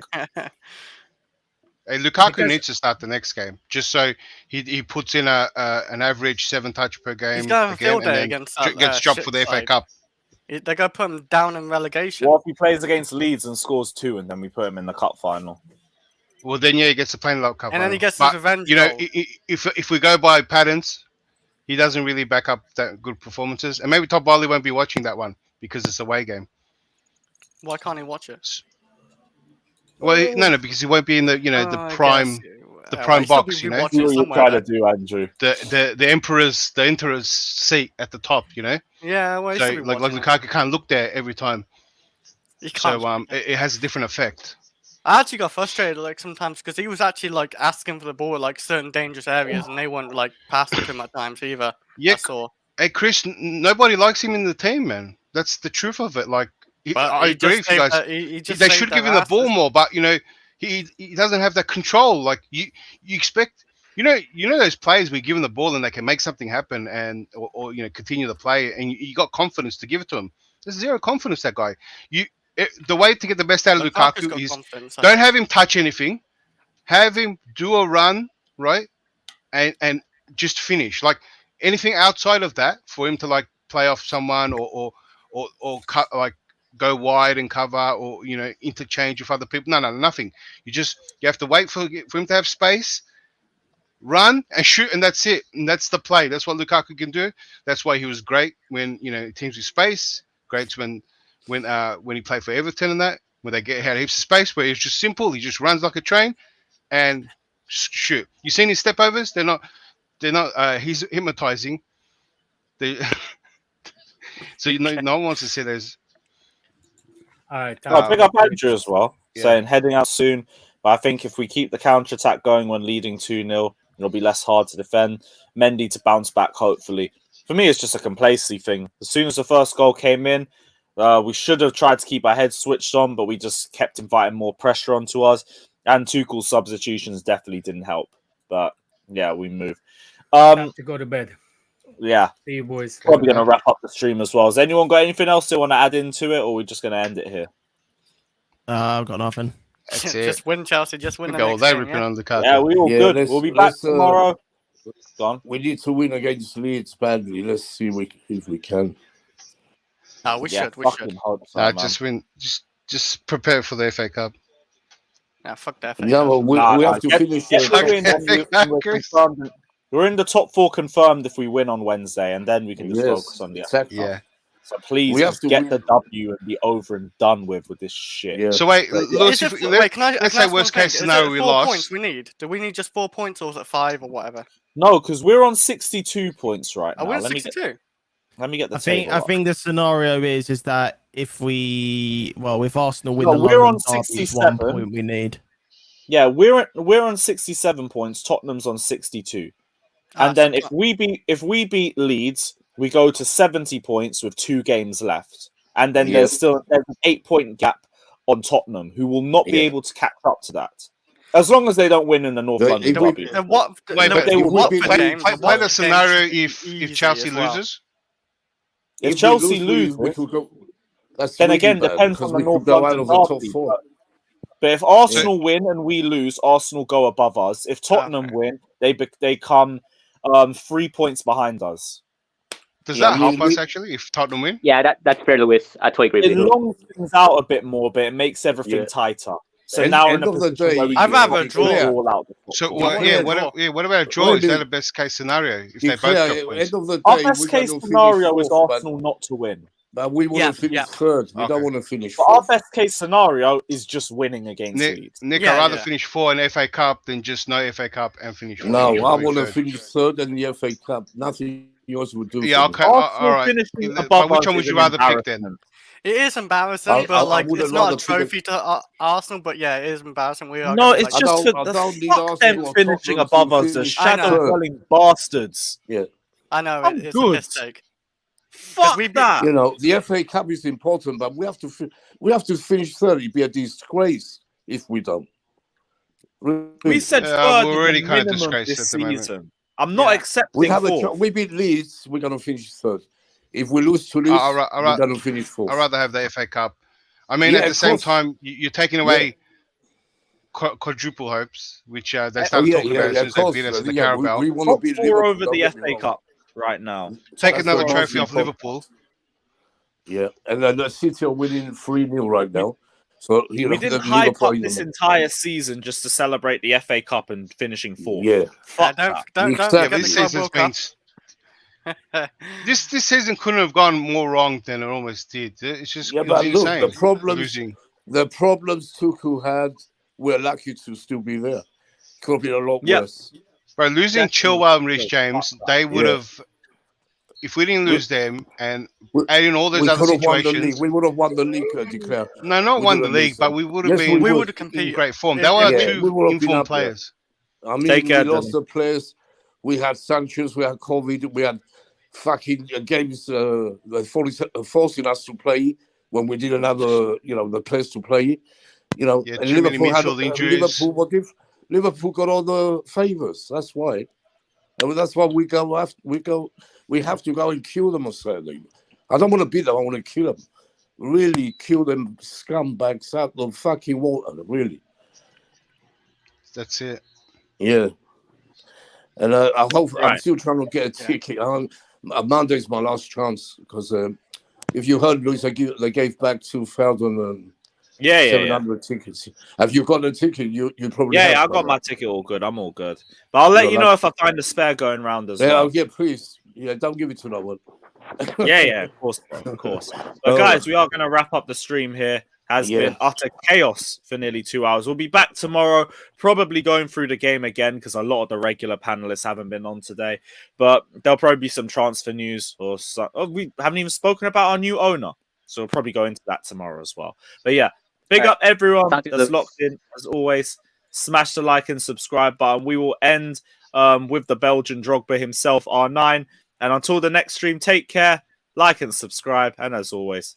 Hey, Lukaku Because- needs to start the next game, just so he puts in an average 7 touch per game. He's going to have a field and day then against gets dropped shit for the FA side. Cup. They're going to put him down in relegation. What if he plays against Leeds and scores 2, and then we put him in the cup final? Well, then he gets to play in the cup. And then he final. gets his revenge You know, goal. if we go by patterns, he doesn't really back up that good performances, and maybe Top Barley won't be watching that one because it's a away game. Why can't he watch it? Well, no, because he won't be in the I prime, guess, the well, prime he'll still be box. You know, rewatching See what you're somewhere, trying to do, Andrew. the emperor's seat at the top. You know, Yeah, well, he'll so still be like watching it. Lukaku can't look there every time. He can't. So it has a different effect. I actually got frustrated like sometimes because he was actually like asking for the ball at, like certain dangerous areas, and they weren't like passing to him at times either. Yeah, I saw. Hey Chris, nobody likes him in the team, man. That's the truth of it. Like, But I he agree just with you saved guys. he just They saved should their give him the ball asses. more, but he doesn't have that control. Like you expect. You know those players we give them the ball and they can make something happen and or continue the play, and you got confidence to give it to him. There's zero confidence, that guy. The way to get the best out of Lukaku's Lukaku got is confidence, don't have him touch anything, have him do a run, right, and just finish. Like anything outside of that for him to like play off someone or cut, like go wide and cover or interchange with other people. No, nothing. You have to wait for him to have space, run and shoot, and that's it. And that's the play. That's what Lukaku can do. That's why he was great when teams with space. Great when he played for Everton and that, when they had heaps of space, where it's just simple. He just runs like a train and shoot. You seen his step overs? They're not. He's hypnotizing. So no one wants to see those. All right. I'll pick up Andrew as well, Yeah. saying heading out soon. But I think if we keep the counter attack going when leading 2-0, it'll be less hard to defend. Mendy to bounce back, hopefully. For me, it's just a complacency thing. As soon as the first goal came in, we should have tried to keep our heads switched on, but we just kept inviting more pressure onto us. And Tuchel's substitutions definitely didn't help. But yeah, we move. Time to go to bed. Yeah. See you, boys. Probably going to wrap up the stream as well. Has anyone got anything else they want to add into it, or are we just going to end it here? I've got nothing. That's it. Just win, Chelsea. Just win the Go next they game, ripping yeah? on Lukaku. Yeah, we all good. We'll be back tomorrow. Gone. We need to win against Leeds badly. Let's see if we can. No, we Yeah, should. We fucking should. hope so, Nah, man. just win. Just prepare for the FA Cup. Nah, fuck that. Yeah, well, we have to finish. We're in the top 4 confirmed if we win on Wednesday, and then we can just focus on the FA Cup. Yeah. So please just get the W and be over and done with this shit. Yeah. So wait, Lewis, let's say worst case scenario we lost. Points we need. Do we need just 4 points, or is it 5 or whatever? No, because we're on 62 points right now. We're on 62. Let me get the I think the scenario is that if Arsenal win the we're London on derby, 67. 1 point we need. Yeah, we're on 67 points. Tottenham's on 62. And then if we beat Leeds, we go to 70 points with 2 games left. And then there's an 8-point gap on Tottenham, who will not be able to catch up to that. As long as they don't win in the North London derby. Play the scenario if Chelsea loses. If Chelsea loses, then again, depends on the North London derby. But if Arsenal win and we lose, Arsenal go above us. If Tottenham win, they come 3 points behind us. Does that help us actually if Tottenham win? Yeah, that's fair, Lewis. I totally agree with It you. longs things out a bit more, but it makes everything tighter. So now in a position where we I'd rather draw. all out. So what about a draw? Is that the best case scenario if they both got points? Our best case scenario is Arsenal not to win. But we want to finish third. We don't want to finish fourth. Our best case scenario is just winning against Leeds. Nick, I'd rather finish 4 in FA Cup than just no FA Cup and finish 4. No, I want to finish third in the FA Cup. Nothing else would do. Yeah, okay, all right. But which one would you rather pick then? It is embarrassing, but it's not a trophy to Arsenal. But yeah, it is embarrassing. We are. No, it's just for them finishing above us, the shadow-dwelling bastards. Yeah, I know. It's a mistake. Fuck that. You know, the FA Cup is important, but we have to finish third. It'd be a disgrace if we don't. We said third we're already kind of disgraced disgraced this at the season. moment. I'm not accepting We have fourth. we beat Leeds, we're gonna finish third. If we lose to Leeds, we're gonna finish fourth. I'd rather have the FA Cup. I mean, at the same time, you're taking away quadruple hopes, which they started talking about since they beat us at the Carabao. We want to beat Top 4 Liverpool, over the FA Cup right now. Take another trophy off Liverpool. Yeah, and then the City are winning 3-0 right now. So we didn't hype up this entire season just to celebrate the FA Cup and finishing fourth. Yeah, fuck don't this season's been. This season couldn't have gone more wrong than it almost did. It's just but insane. Look, the problems Tuchel had, we're lucky to still be there. Could have been a lot worse. By losing Chilwell and Reece James, they would have. If we didn't lose them and adding all those other situations, we would have won the league. Declare. No, not won the league, but we would have been. We would have competed in great form. They were 2 informed players. I mean, we lost the players. We had sanctions. We had COVID. We had fucking games forcing us to play when we didn't have the players to play. And Liverpool had Liverpool got all the favours. That's why. And that's why we have to go and kill them on Saturday. I don't want to beat them. I want to kill them. Really kill them scumbags out of fucking water. Really. That's it. Yeah. And I hope I'm still trying to get a ticket. Monday's my last chance because if you heard, Luis, they gave back 2,700 tickets. Have you got a ticket? You probably I got my ticket all good. I'm all good. But I'll let you know if I find a spare going round as well. Yeah, please. Yeah, don't give it to no one. yeah, of course, of course. But guys, we are going to wrap up the stream here. Has been utter chaos for nearly 2 hours. We'll be back tomorrow, probably going through the game again because a lot of the regular panelists haven't been on today. But there'll probably be some transfer news or we haven't even spoken about our new owner. So we'll probably go into that tomorrow as well. But yeah, big up everyone that's locked in. As always, smash the like and subscribe button. We will end with the Belgian Drogba himself, R9. And until the next stream, take care, like and subscribe. And as always,